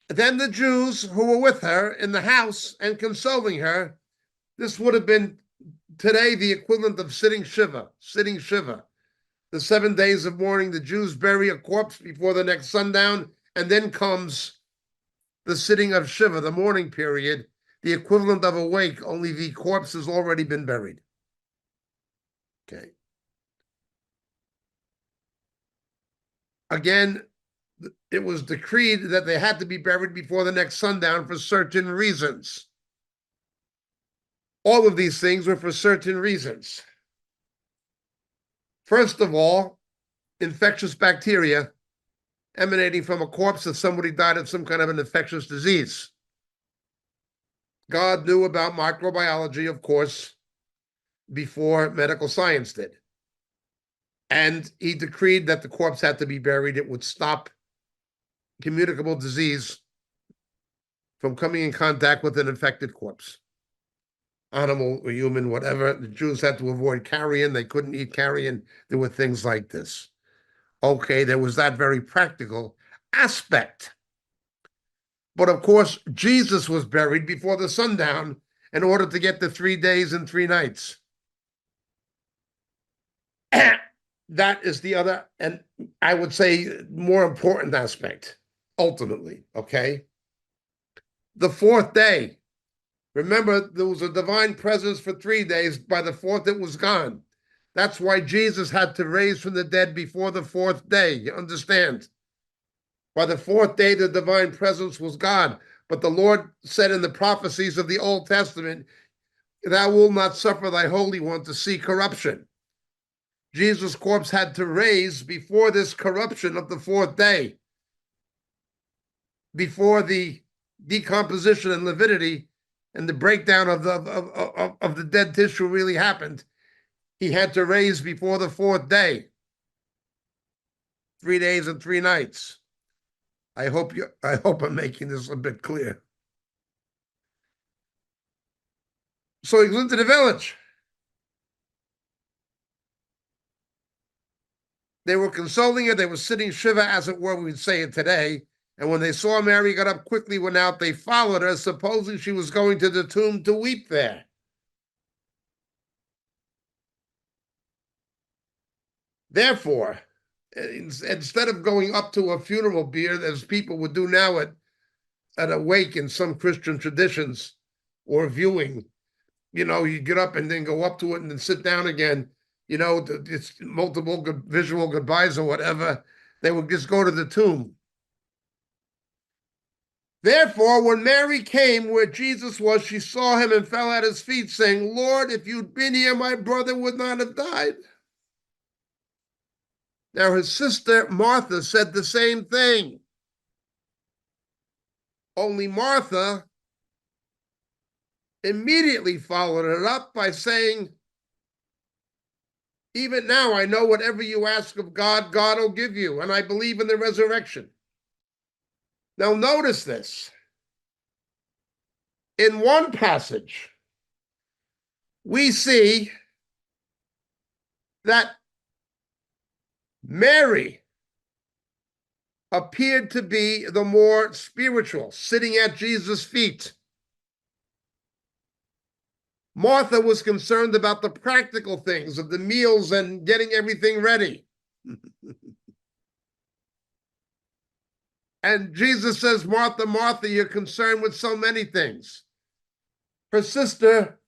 Then the Jews who were with her in the house and consoling her, this would have been today the equivalent of sitting Shiva. The 7 days of mourning, the Jews bury a corpse before the next sundown, and then comes the sitting of Shiva, the mourning period, the equivalent of a wake, only the corpse has already been buried. Okay. Again, it was decreed that they had to be buried before the next sundown for certain reasons. All of these things were for certain reasons. First of all, infectious bacteria emanating from a corpse if somebody died of some kind of an infectious disease. God knew about microbiology, of course, before medical science did. And he decreed that the corpse had to be buried. It would stop communicable disease from coming in contact with an infected corpse. Animal or human, whatever. The Jews had to avoid carrion. They couldn't eat carrion. There were things like this. Okay, there was that very practical aspect. But of course, Jesus was buried before the sundown in order to get the 3 days and 3 nights. That is the other, and I would say more important aspect, ultimately, okay? The 4th day, remember, there was a divine presence for 3 days. By the 4th, it was gone. That's why Jesus had to raise from the dead before the 4th day. You understand? By the 4th day, the divine presence was gone. But the Lord said in the prophecies of the Old Testament, thou wilt not suffer thy Holy One to see corruption. Jesus' corpse had to raise before this corruption of the 4th day, before the decomposition and lividity and the breakdown of the dead tissue really happened. He had to raise before the 4th day, 3 days and 3 nights. I hope I'm making this a bit clear. So he goes into the village. They were consoling her. They were sitting shiva, as it were, we'd say it today. And when they saw Mary got up quickly, went out, they followed her, supposing she was going to the tomb to weep there. Therefore, instead of going up to a funeral bier, as people would do now at a wake in some Christian traditions or viewing, you get up and then go up to it and then sit down again. It's multiple visual goodbyes or whatever. They would just go to the tomb. Therefore, when Mary came where Jesus was, she saw him and fell at his feet, saying, Lord, if you'd been here, my brother would not have died. Now, his sister Martha said the same thing. Only Martha immediately followed it up by saying, even now I know whatever you ask of God, God will give you, and I believe in the resurrection. Now notice this. In one passage, we see that Mary appeared to be the more spiritual, sitting at Jesus' feet. Martha was concerned about the practical things of the meals and getting everything ready. And Jesus says, Martha, Martha, you're concerned with so many things. Her sister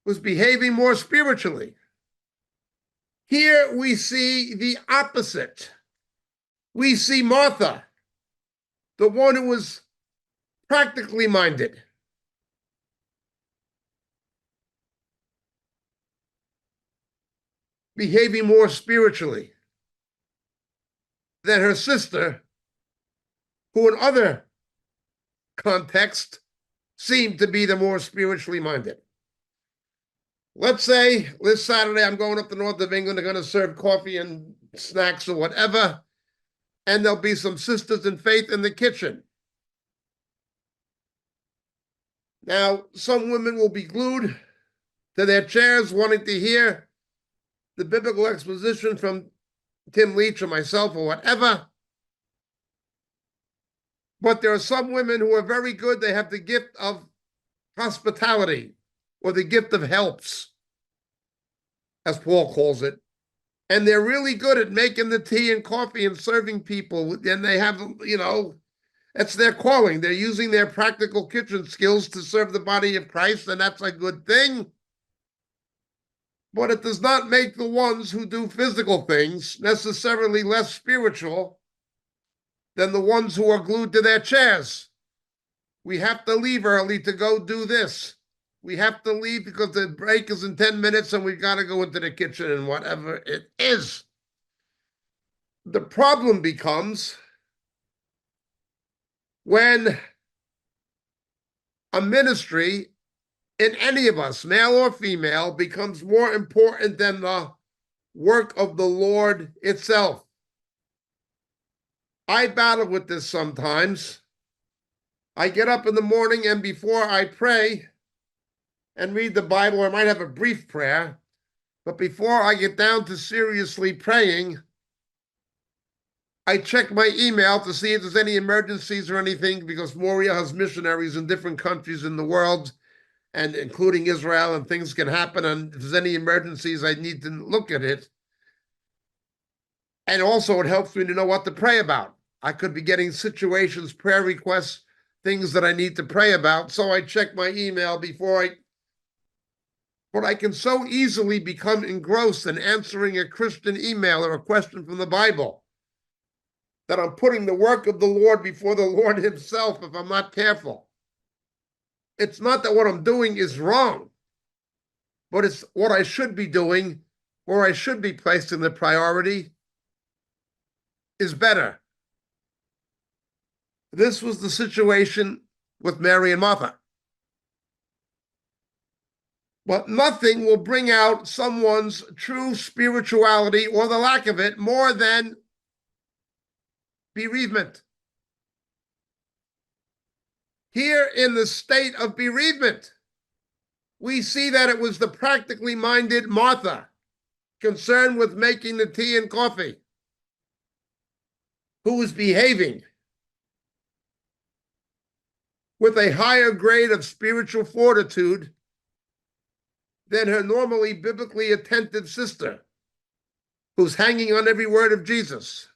was behaving more spiritually. Here we see the opposite. We see Martha, the one who was practically minded. Behaving more spiritually than her sister, who in other contexts seemed to be the more spiritually minded. Let's say this Saturday I'm going up to north of England. They're going to serve coffee and snacks or whatever, and there'll be some sisters in faith in the kitchen. Now, some women will be glued to their chairs wanting to hear the biblical exposition from Tim Leach or myself or whatever. But there are some women who are very good. They have the gift of hospitality or the gift of helps, as Paul calls it. And they're really good at making the tea and coffee and serving people. And they have, that's their calling. They're using their practical kitchen skills to serve the body of Christ, and that's a good thing. But it does not make the ones who do physical things necessarily less spiritual than the ones who are glued to their chairs. We have to leave early to go do this. We have to leave because the break is in 10 minutes and we've got to go into the kitchen and whatever it is. The problem becomes when a ministry in any of us, male or female, becomes more important than the work of the Lord itself. I battle with this sometimes. I get up in the morning and before I pray and read the Bible, I might have a brief prayer, but before I get down to seriously praying, I check my email to see if there's any emergencies or anything, because Moria has missionaries in different countries in the world, and including Israel, and things can happen. And if there's any emergencies, I need to look at it. And also, it helps me to know what to pray about. I could be getting situations, prayer requests, things that I need to pray about. So I check my email before I. But I can so easily become engrossed in answering a Christian email or a question from the Bible that I'm putting the work of the Lord before the Lord himself if I'm not careful. It's not that what I'm doing is wrong, but it's what I should be doing, or I should be placed in the priority, is better. This was the situation with Mary and Martha. But nothing will bring out someone's true spirituality, or the lack of it, more than bereavement. Here in the state of bereavement, we see that it was the practically minded Martha, concerned with making the tea and coffee, who was behaving with a higher grade of spiritual fortitude than her normally biblically attentive sister, who's hanging on every word of Jesus.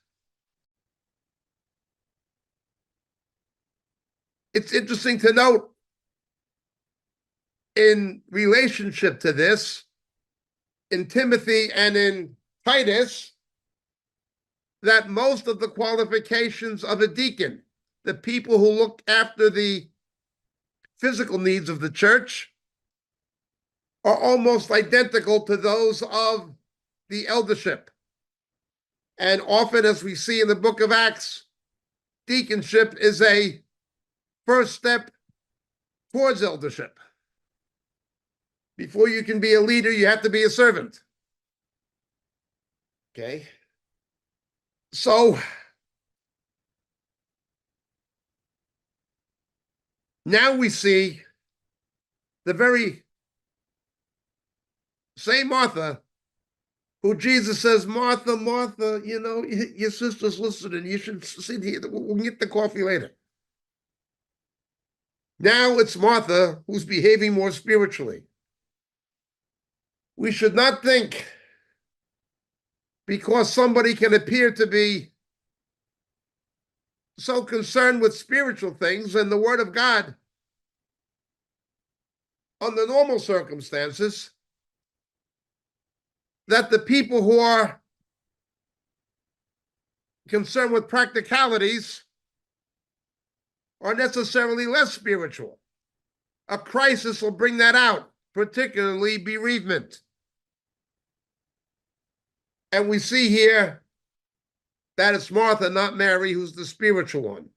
It's interesting to note, in relationship to this, in Timothy and in Titus, that most of the qualifications of a deacon, the people who look after the physical needs of the church, are almost identical to those of the eldership. And often, as we see in the book of Acts, deaconship is a first step towards eldership. Before you can be a leader, you have to be a servant. Okay? So, now we see the very same Martha, who Jesus says, Martha, Martha, you know, your sister's listening. You should sit here. We'll get the coffee later. Now it's Martha who's behaving more spiritually. We should not think because somebody can appear to be so concerned with spiritual things and the Word of God under normal circumstances, that the people who are concerned with practicalities are necessarily less spiritual. A crisis will bring that out, particularly bereavement. And we see here that it's Martha, not Mary, who's the spiritual one.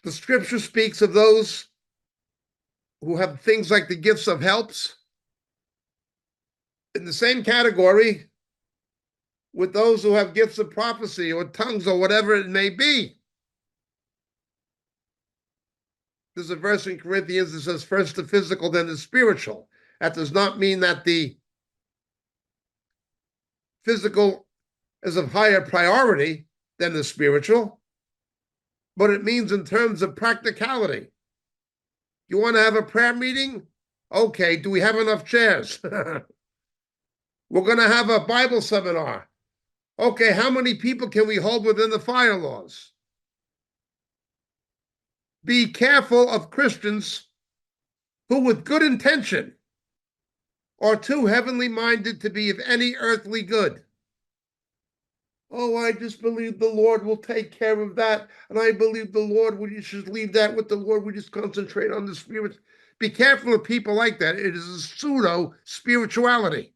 The scripture speaks of those who have things like the gifts of helps in the same category with those who have gifts of prophecy or tongues or whatever it may be. There's a verse in Corinthians that says, first the physical, then the spiritual. That does not mean that the physical is of higher priority than the spiritual, but it means in terms of practicality. You want to have a prayer meeting? Okay, do we have enough chairs? We're going to have a Bible seminar. Okay, how many people can we hold within the fire laws? Be careful of Christians who, with good intention, are too heavenly minded to be of any earthly good. Oh, I just believe the Lord will take care of that. And I believe the Lord, you should leave that with the Lord. We just concentrate on the Spirit. Be careful of people like that. It is a pseudo spirituality.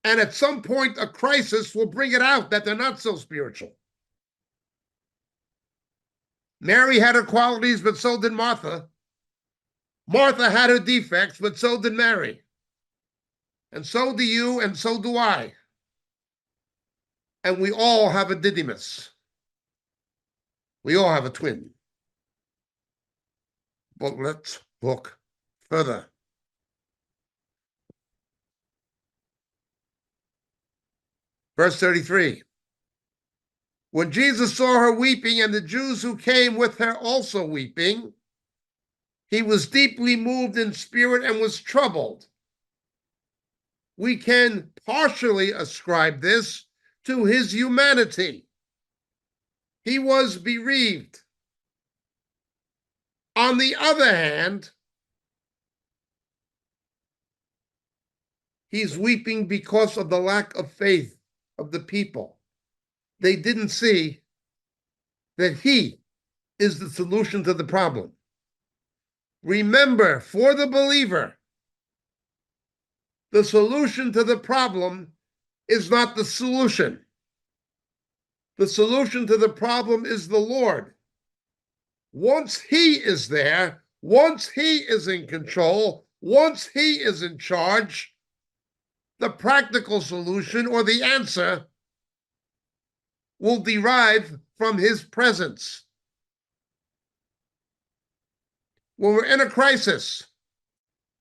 And at some point, a crisis will bring it out that they're not so spiritual. Mary had her qualities, but so did Martha. Martha had her defects, but so did Mary. And so do you, and so do I. And we all have a Didymus. We all have a twin. But let's look further. Verse 33. When Jesus saw her weeping, and the Jews who came with her also weeping, he was deeply moved in spirit and was troubled. We can partially ascribe this to his humanity. He was bereaved. On the other hand, he's weeping because of the lack of faith of the people. They didn't see that he is the solution to the problem. Remember, for the believer, the solution to the problem is not the solution. The solution to the problem is the Lord. Once he is there, once he is in control, once he is in charge, the practical solution or the answer will derive from his presence. When we're in a crisis,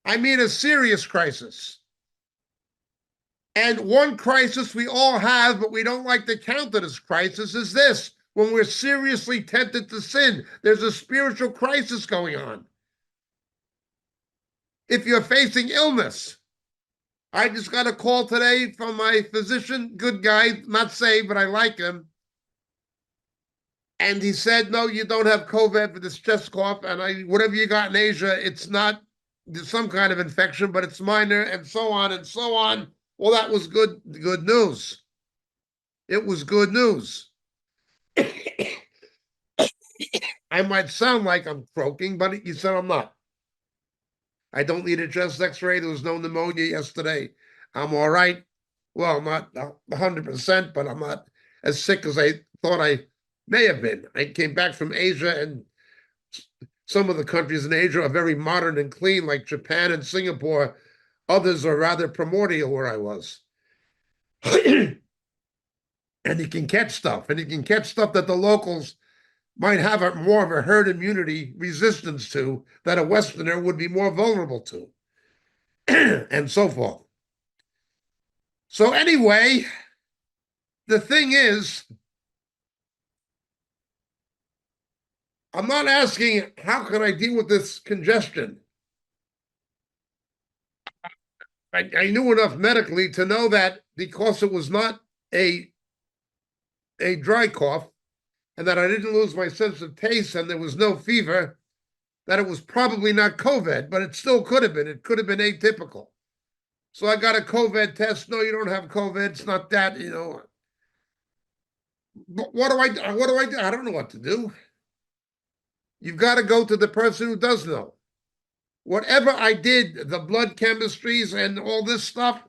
I mean a serious crisis, and one crisis we all have, but we don't like to count it as crisis, is this: when we're seriously tempted to sin. There's a spiritual crisis going on. If you're facing illness, I just got a call today from my physician, good guy, not saved, but I like him. And he said, no, you don't have COVID for this chest cough, and whatever you got in Asia, it's not some kind of infection, but it's minor, and so on and so on. Well, that was good news. It was good news. I might sound like I'm croaking, but he said I'm not. I don't need a chest x-ray. There was no pneumonia yesterday. I'm all right. Well, not 100%, but I'm not as sick as I thought I may have been. I came back from Asia, and some of the countries in Asia are very modern and clean, like Japan and Singapore. Others are rather primordial where I was. And you can catch stuff, and you can catch stuff that the locals might have more of a herd immunity resistance to, that a Westerner would be more vulnerable to, and so forth. So anyway, the thing is, I'm not asking, how can I deal with this congestion? I knew enough medically to know that because it was not a dry cough, and that I didn't lose my sense of taste, and there was no fever, that it was probably not COVID, but it still could have been. It could have been atypical. So I got a COVID test. No, you don't have COVID. It's not that, But what do I do? I don't know what to do. You've got to go to the person who does know. Whatever I did, the blood chemistries and all this stuff,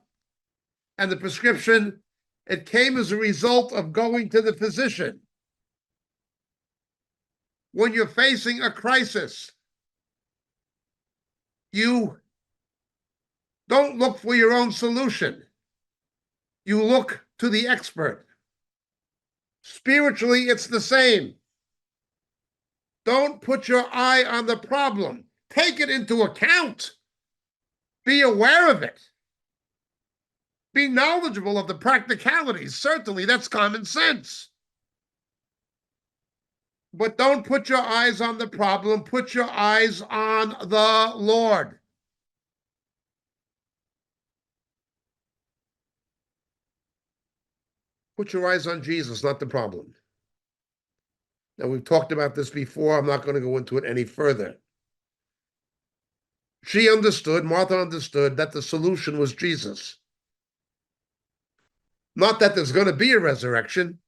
and the prescription, it came as a result of going to the physician. When you're facing a crisis, you don't look for your own solution. You look to the expert. Spiritually, it's the same. Don't put your eye on the problem. Take it into account. Be aware of it. Be knowledgeable of the practicalities. Certainly, that's common sense. But don't put your eyes on the problem. Put your eyes on the Lord. Put your eyes on Jesus, not the problem. Now, we've talked about this before. I'm not going to go into it any further. She understood, Martha understood, that the solution was Jesus. Not that there's going to be a resurrection,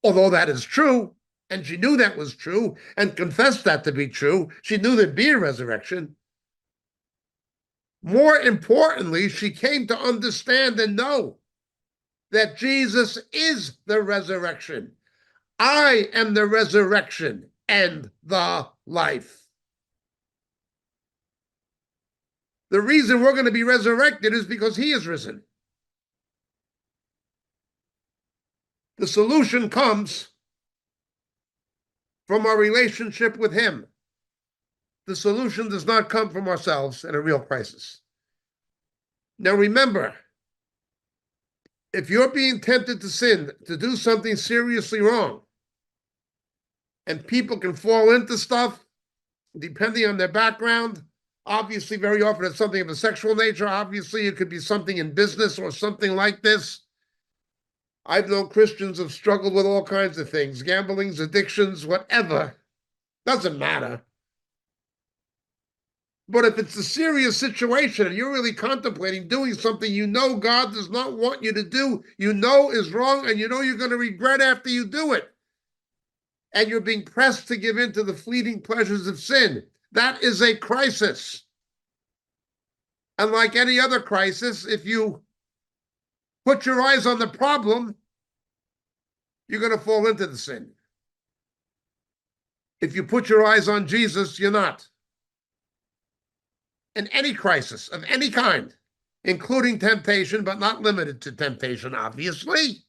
although that is true, and she knew that was true, and confessed that to be true. She knew there'd be a resurrection. More importantly, she came to understand and know that Jesus is the resurrection. I am the resurrection and the life. The reason we're going to be resurrected is because he is risen. The solution comes from our relationship with him. The solution does not come from ourselves in a real crisis. Now remember, if you're being tempted to sin, to do something seriously wrong, and people can fall into stuff depending on their background, obviously very often it's something of a sexual nature, obviously it could be something in business or something like this. I've known Christians have struggled with all kinds of things, gamblings, addictions, whatever. Doesn't matter. But if it's a serious situation and you're really contemplating doing something you know God does not want you to do, you know is wrong, and you know you're going to regret after you do it, and you're being pressed to give in to the fleeting pleasures of sin, that is a crisis. And like any other crisis, if you put your eyes on the problem, you're going to fall into the sin. If you put your eyes on Jesus, you're not. In any crisis of any kind, including temptation, but not limited to temptation, obviously.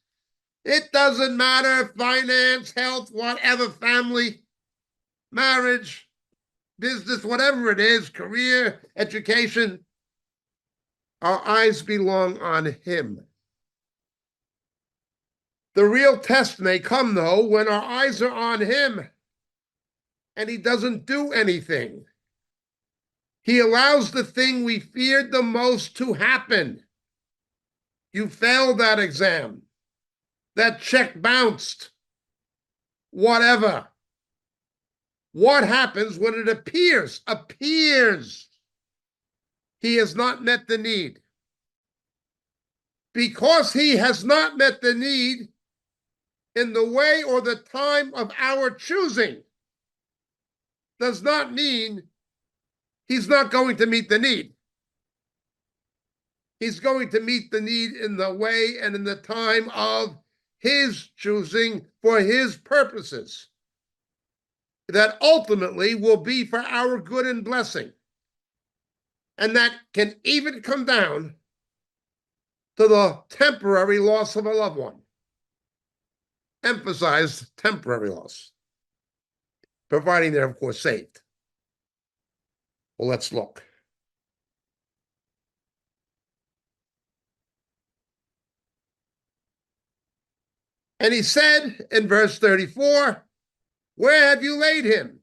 It doesn't matter, finance, health, whatever, family, marriage, business, whatever it is, career, education, our eyes belong on him. The real test may come, though, when our eyes are on him and he doesn't do anything. He allows the thing we feared the most to happen. You failed that exam. That check bounced. Whatever. What happens when it appears? He has not met the need. Because he has not met the need in the way or the time of our choosing does not mean he's not going to meet the need. He's going to meet the need in the way and in the time of his choosing for his purposes that ultimately will be for our good and blessing. And that can even come down to the temporary loss of a loved one. Emphasized temporary loss, providing they're, of course, saved. Well, let's look. And he said in verse 34, where have you laid him?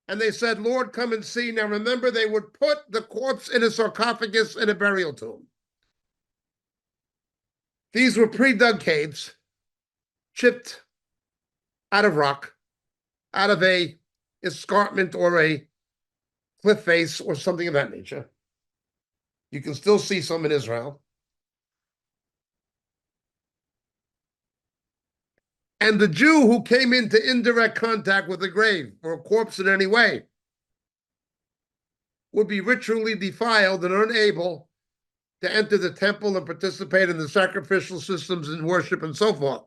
And they said, Lord, come and see. Now remember, they would put the corpse in a sarcophagus in a burial tomb. These were pre-dug caves, chipped out of rock, out of a escarpment or a cliff face or something of that nature. You can still see some in Israel. And the Jew who came into indirect contact with a grave or a corpse in any way would be ritually defiled and unable to enter the temple and participate in the sacrificial systems and worship and so forth.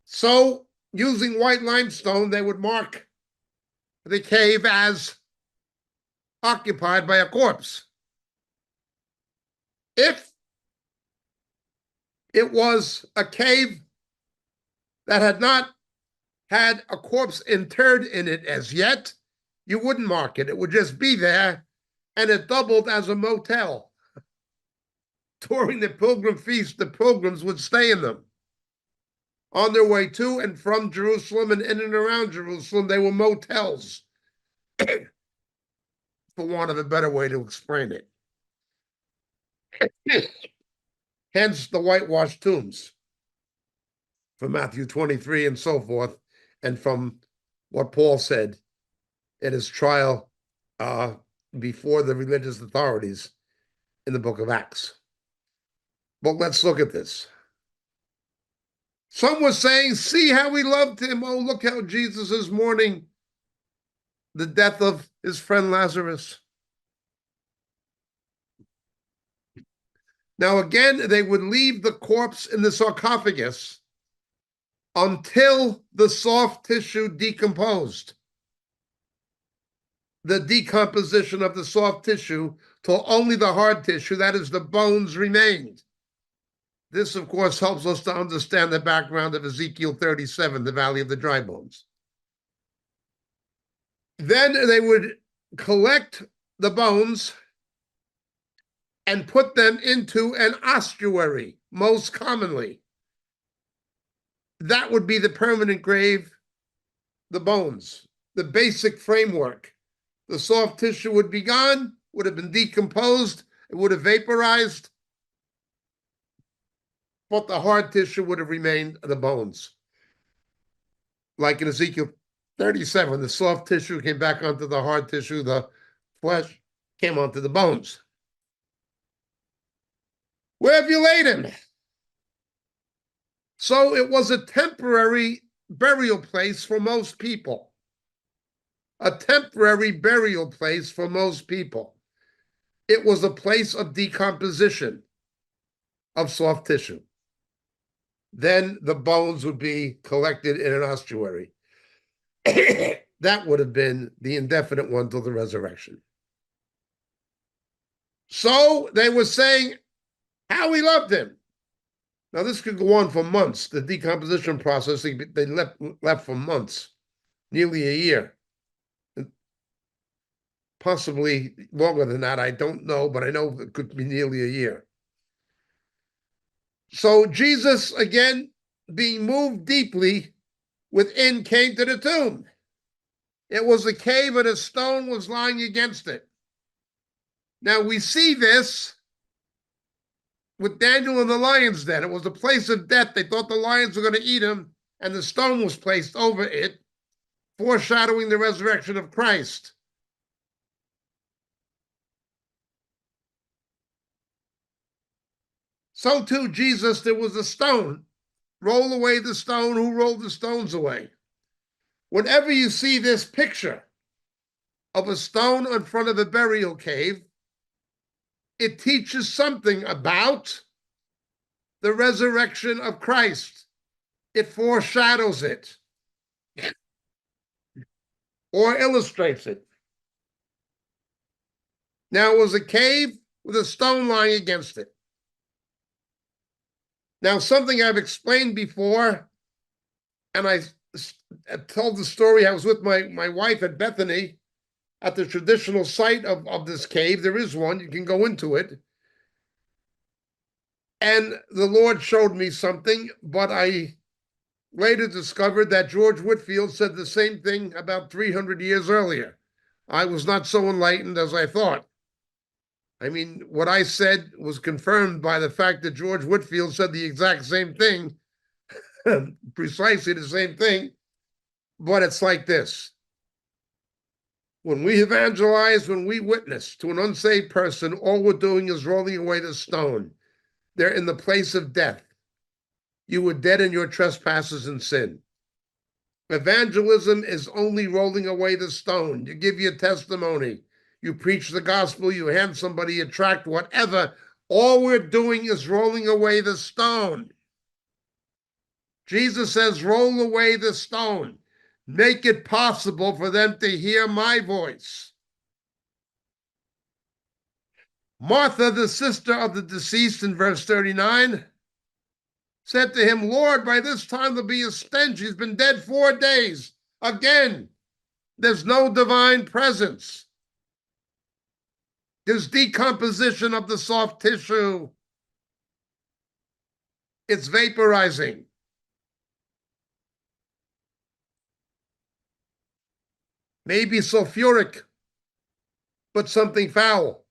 So, using white limestone, they would mark the cave as occupied by a corpse. If it was a cave that had not had a corpse interred in it as yet, you wouldn't mark it. It would just be there, and it doubled as a motel. During the pilgrim feast, the pilgrims would stay in them. On their way to and from Jerusalem and in and around Jerusalem, they were motels, for want of a better way to explain it. Hence the whitewashed tombs from Matthew 23 and so forth, and from what Paul said in his trial before the religious authorities in the book of Acts. But let's look at this. Some were saying, see how we loved him. Oh, look how Jesus is mourning the death of his friend Lazarus. Now again, they would leave the corpse in the sarcophagus until the soft tissue decomposed. The decomposition of the soft tissue till only the hard tissue, that is the bones, remained. This, of course, helps us to understand the background of Ezekiel 37, the Valley of the Dry Bones. Then they would collect the bones and put them into an ossuary, most commonly. That would be the permanent grave, the bones, the basic framework. The soft tissue would be gone, would have been decomposed, it would have vaporized, but the hard tissue would have remained the bones. Like in Ezekiel 37, the soft tissue came back onto the hard tissue, the flesh came onto the bones. Where have you laid him? So it was a temporary burial place for most people. A temporary burial place for most people. It was a place of decomposition of soft tissue. Then the bones would be collected in an ossuary. That would have been the indefinite one till the resurrection. So they were saying how he loved him. Now this could go on for months. The decomposition process, they left for months, nearly a year. Possibly longer than that, I don't know, but I know it could be nearly a year. So Jesus, again, being moved deeply within, came to the tomb. It was a cave and a stone was lying against it. Now we see this with Daniel in the lion's den. It was a place of death. They thought the lions were going to eat him, and the stone was placed over it, foreshadowing the resurrection of Christ. So too, Jesus, there was a stone. Roll away the stone. Who rolled the stones away? Whenever you see this picture of a stone in front of a burial cave, it teaches something about the resurrection of Christ. It foreshadows it or illustrates it. Now, it was a cave with a stone lying against it. Now, something I've explained before, and I told the story, I was with my wife at Bethany at the traditional site of this cave. There is one, you can go into it. And the Lord showed me something, but I later discovered that George Whitefield said the same thing about 300 years earlier. I was not so enlightened as I thought. I mean, what I said was confirmed by the fact that George Whitefield said the exact same thing, precisely the same thing, but it's like this. When we evangelize, when we witness to an unsaved person, all we're doing is rolling away the stone. They're in the place of death. You were dead in your trespasses and sin. Evangelism is only rolling away the stone. You give your testimony. You preach the gospel. You hand somebody a tract, whatever. All we're doing is rolling away the stone. Jesus says, roll away the stone. Make it possible for them to hear my voice. Martha, the sister of the deceased, in verse 39, said to him, Lord, by this time there'll be a stench. He's been dead 4 days. Again, there's no divine presence. There's decomposition of the soft tissue. It's vaporizing. Maybe sulfuric, but something foul.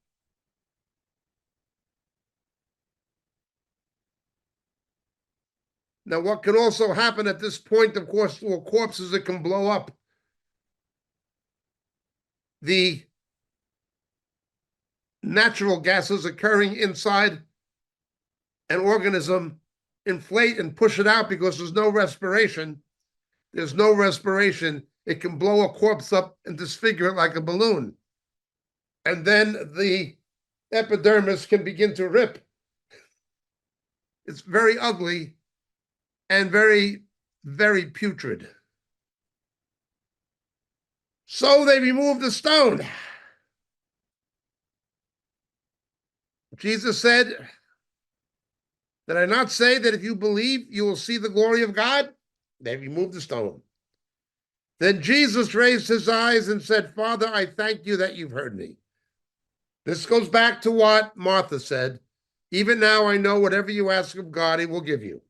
Now, what can also happen at this point, of course, to a corpse is it can blow up. The natural gases occurring inside an organism inflate and push it out because there's no respiration. There's no respiration. It can blow a corpse up and disfigure it like a balloon. And then the epidermis can begin to rip. It's very ugly and very very putrid. So they removed the stone. Jesus said, did I not say that if you believe, you will see the glory of God? They removed the stone. Then Jesus raised his eyes and said, Father, I thank you that you've heard me. This goes back to what Martha said. Even now I know whatever you ask of God, he will give you.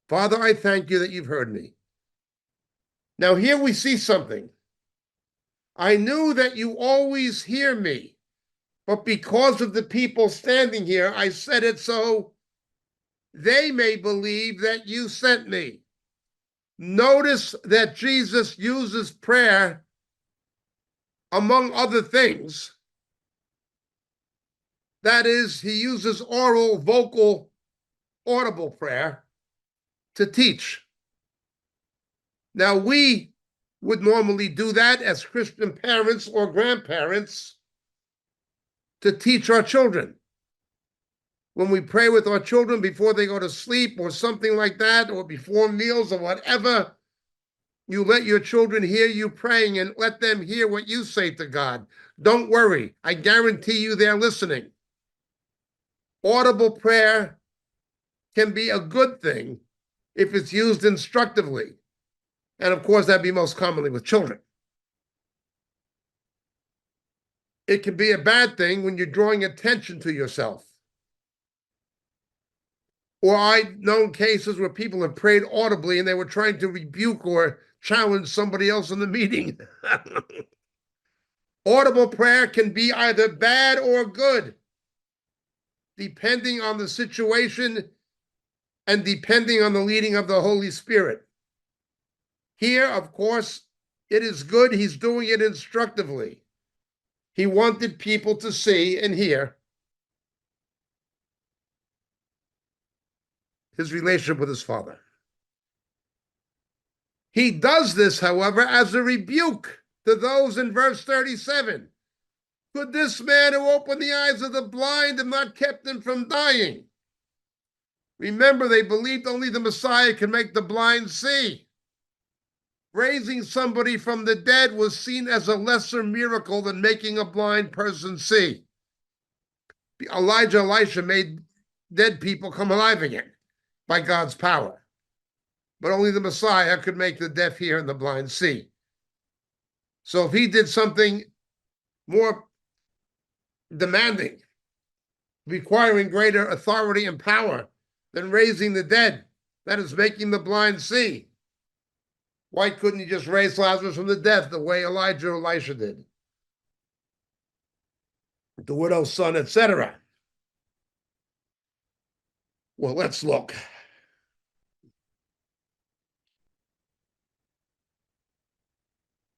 Father, I thank you that you've heard me. Now here we see something. I knew that you always hear me, but because of the people standing here, I said it so they may believe that you sent me. Notice that Jesus uses prayer, among other things. That is, he uses oral, vocal, audible prayer to teach. Now, we would normally do that as Christian parents or grandparents to teach our children. When we pray with our children before they go to sleep or something like that, or before meals or whatever, you let your children hear you praying and let them hear what you say to God. Don't worry. I guarantee you they're listening. Audible prayer can be a good thing if it's used instructively. And of course, that'd be most commonly with children. It can be a bad thing when you're drawing attention to yourself. Or I've known cases where people have prayed audibly and they were trying to rebuke or challenge somebody else in the meeting. Audible prayer can be either bad or good, depending on the situation and depending on the leading of the Holy Spirit. Here, of course, it is good. He's doing it instructively. He wanted people to see and hear his relationship with his Father. He does this, however, as a rebuke to those in verse 37. Could this man who opened the eyes of the blind have not kept them from dying? Remember, they believed only the Messiah can make the blind see. Raising somebody from the dead was seen as a lesser miracle than making a blind person see. Elisha made dead people come alive again by God's power. But only the Messiah could make the deaf hear and the blind see. So if he did something more demanding, requiring greater authority and power than raising the dead, that is making the blind see, why couldn't he just raise Lazarus from the dead the way Elisha did? The widow's son, etc. Well, let's look.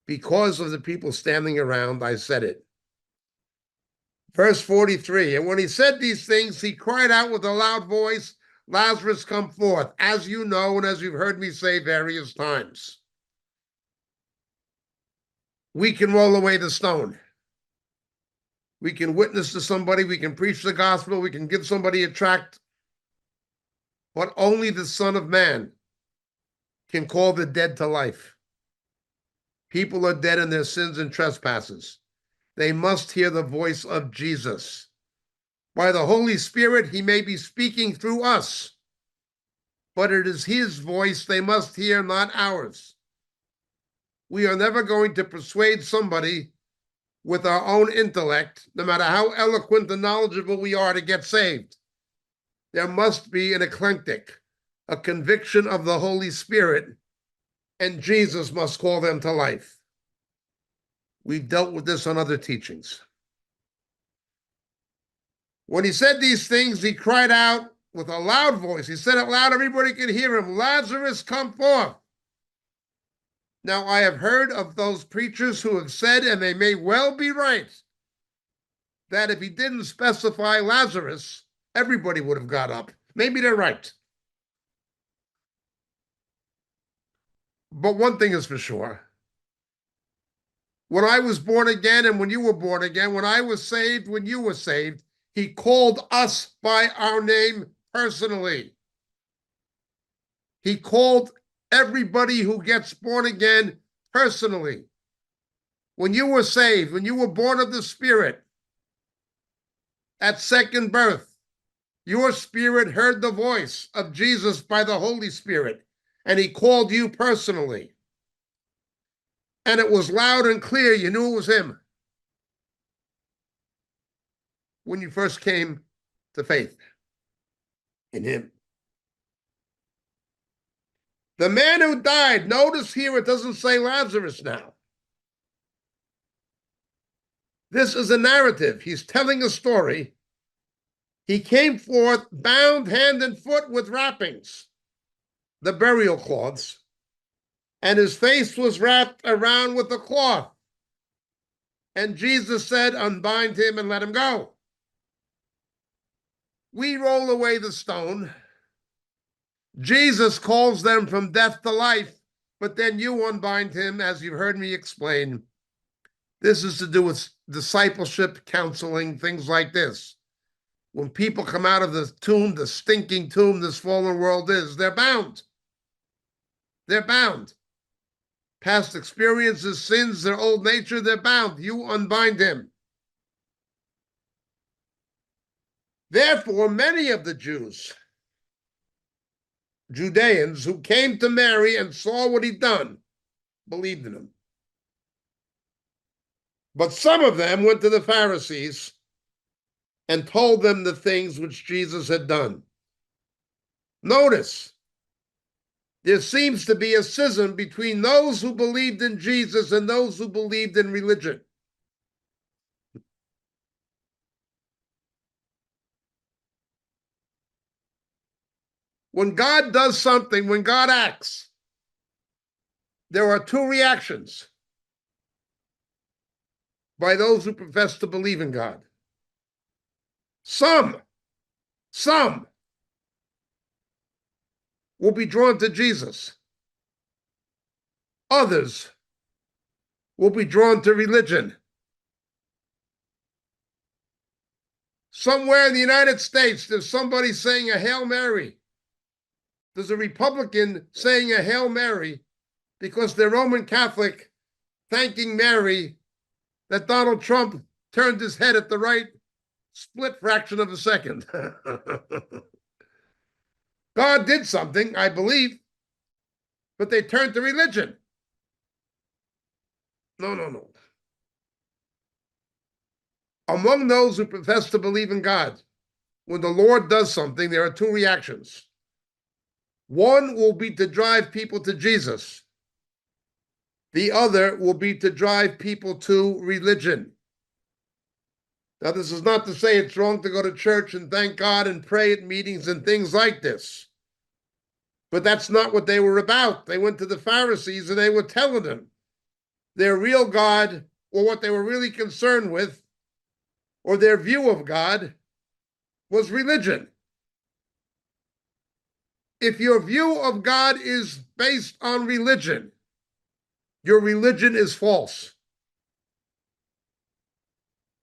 Because of the people standing around, I said it. Verse 43, and when he said these things, he cried out with a loud voice, Lazarus, come forth, as you know and as you've heard me say various times. We can roll away the stone. We can witness to somebody. We can preach the gospel. We can give somebody a tract. But only the Son of Man can call the dead to life. People are dead in their sins and trespasses. They must hear the voice of Jesus. By the Holy Spirit, he may be speaking through us, but it is his voice they must hear, not ours. We are never going to persuade somebody with our own intellect, no matter how eloquent and knowledgeable we are, to get saved. There must be an eclectic, a conviction of the Holy Spirit, and Jesus must call them to life. We've dealt with this on other teachings. When he said these things, he cried out with a loud voice. He said it loud, everybody could hear him, Lazarus, come forth. Now, I have heard of those preachers who have said, and they may well be right, that if he didn't specify Lazarus, everybody would have got up. Maybe they're right. But one thing is for sure. When I was born again and when you were born again, when I was saved, when you were saved, he called us by our name personally. He called everybody who gets born again personally. When you were saved, when you were born of the Spirit, at second birth, your spirit heard the voice of Jesus by the Holy Spirit, and he called you personally. And it was loud and clear. You knew it was him when you first came to faith in him. The man who died, notice here it doesn't say Lazarus now. This is a narrative. He's telling a story. He came forth bound hand and foot with wrappings, the burial cloths, and his face was wrapped around with a cloth. And Jesus said, unbind him and let him go. We roll away the stone. Jesus calls them from death to life, but then you unbind him, as you've heard me explain. This is to do with discipleship, counseling, things like this. When people come out of the tomb, the stinking tomb this fallen world is, they're bound. They're bound. Past experiences, sins, their old nature, they're bound. You unbind him. Therefore, many of the Judeans who came to Mary and saw what he'd done, believed in him. But some of them went to the Pharisees and told them the things which Jesus had done. Notice, there seems to be a schism between those who believed in Jesus and those who believed in religion. When God does something, when God acts, there are two reactions by those who profess to believe in God. Some will be drawn to Jesus. Others will be drawn to religion. Somewhere in the United States, there's somebody saying a Hail Mary. There's a Republican saying a Hail Mary because they're Roman Catholic, thanking Mary that Donald Trump turned his head at the right split fraction of a second. God did something, I believe, but they turned to religion. No. Among those who profess to believe in God, when the Lord does something, there are two reactions. One will be to drive people to Jesus. The other will be to drive people to religion. Now, this is not to say it's wrong to go to church and thank God and pray at meetings and things like this. But that's not what they were about. They went to the Pharisees and they were telling them their real God, or what they were really concerned with, or their view of God, was religion. If your view of God is based on religion, your religion is false.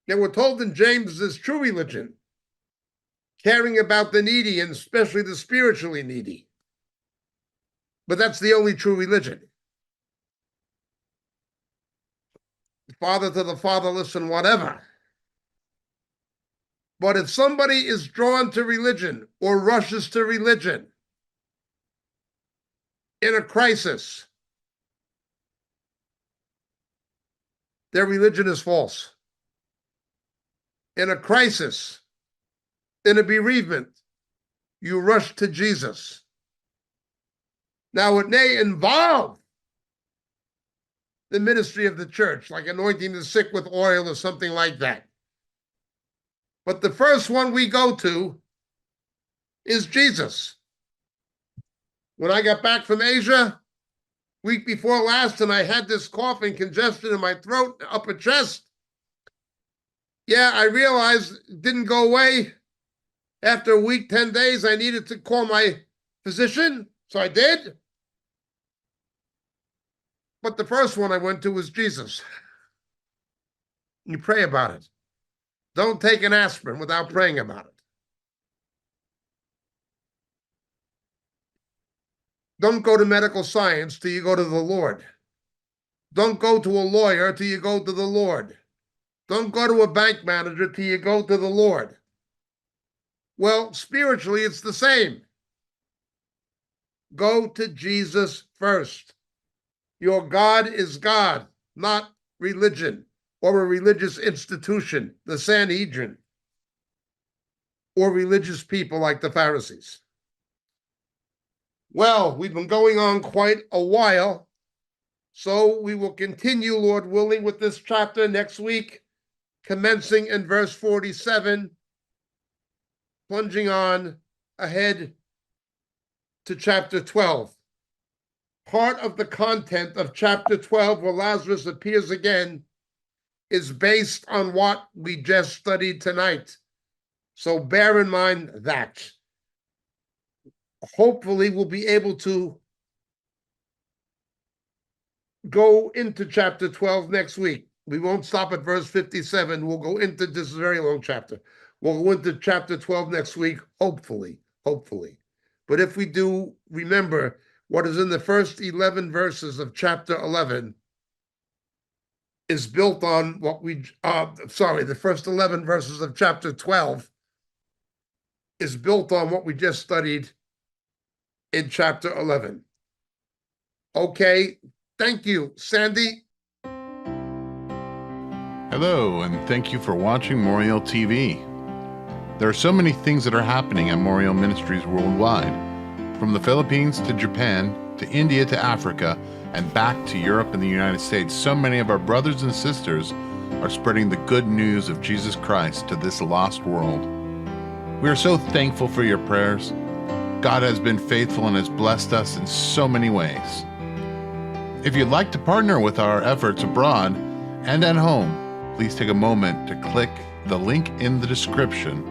Now, we're told in James there's true religion, caring about the needy and especially the spiritually needy. But that's the only true religion. Father to the fatherless and whatever. But if somebody is drawn to religion or rushes to religion in a crisis, their religion is false. In a crisis, in a bereavement, you rush to Jesus. Now, it may involve the ministry of the church, like anointing the sick with oil or something like that. But the first one we go to is Jesus. When I got back from Asia, week before last, and I had this cough and congestion in my throat, upper chest, yeah, I realized it didn't go away. After a week, 10 days, I needed to call my physician, so I did. But the first one I went to was Jesus. You pray about it. Don't take an aspirin without praying about it. Don't go to medical science till you go to the Lord. Don't go to a lawyer till you go to the Lord. Don't go to a bank manager till you go to the Lord. Well, spiritually, it's the same. Go to Jesus first. Your God is God, not religion or a religious institution, the Sanhedrin, or religious people like the Pharisees. Well, we've been going on quite a while, so we will continue, Lord willing, with this chapter next week, commencing in verse 47, plunging on ahead to chapter 12. Part of the content of chapter 12, where Lazarus appears again, is based on what we just studied tonight. So bear in mind that. Hopefully, we'll be able to go into chapter 12 next week. We won't stop at verse 57. We'll go into this very long chapter. We'll go into chapter 12 next week, hopefully. But if we do, remember what is in the first 11 verses of chapter 11 is built on what the first 11 verses of chapter 12 is built on what we just studied in chapter 11. Okay, thank you, Sandy. Hello, and thank you for watching Moriel TV. There are so many things that are happening at Moriel Ministries worldwide, from the Philippines to Japan to India to Africa and back to Europe and the United States. So many of our brothers and sisters are spreading the good news of Jesus Christ to this lost world. We are so thankful for your prayers. God has been faithful and has blessed us in so many ways. If you'd like to partner with our efforts abroad and at home, please take a moment to click the link in the description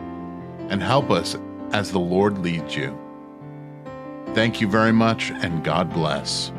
and help us as the Lord leads you. Thank you very much, and God bless.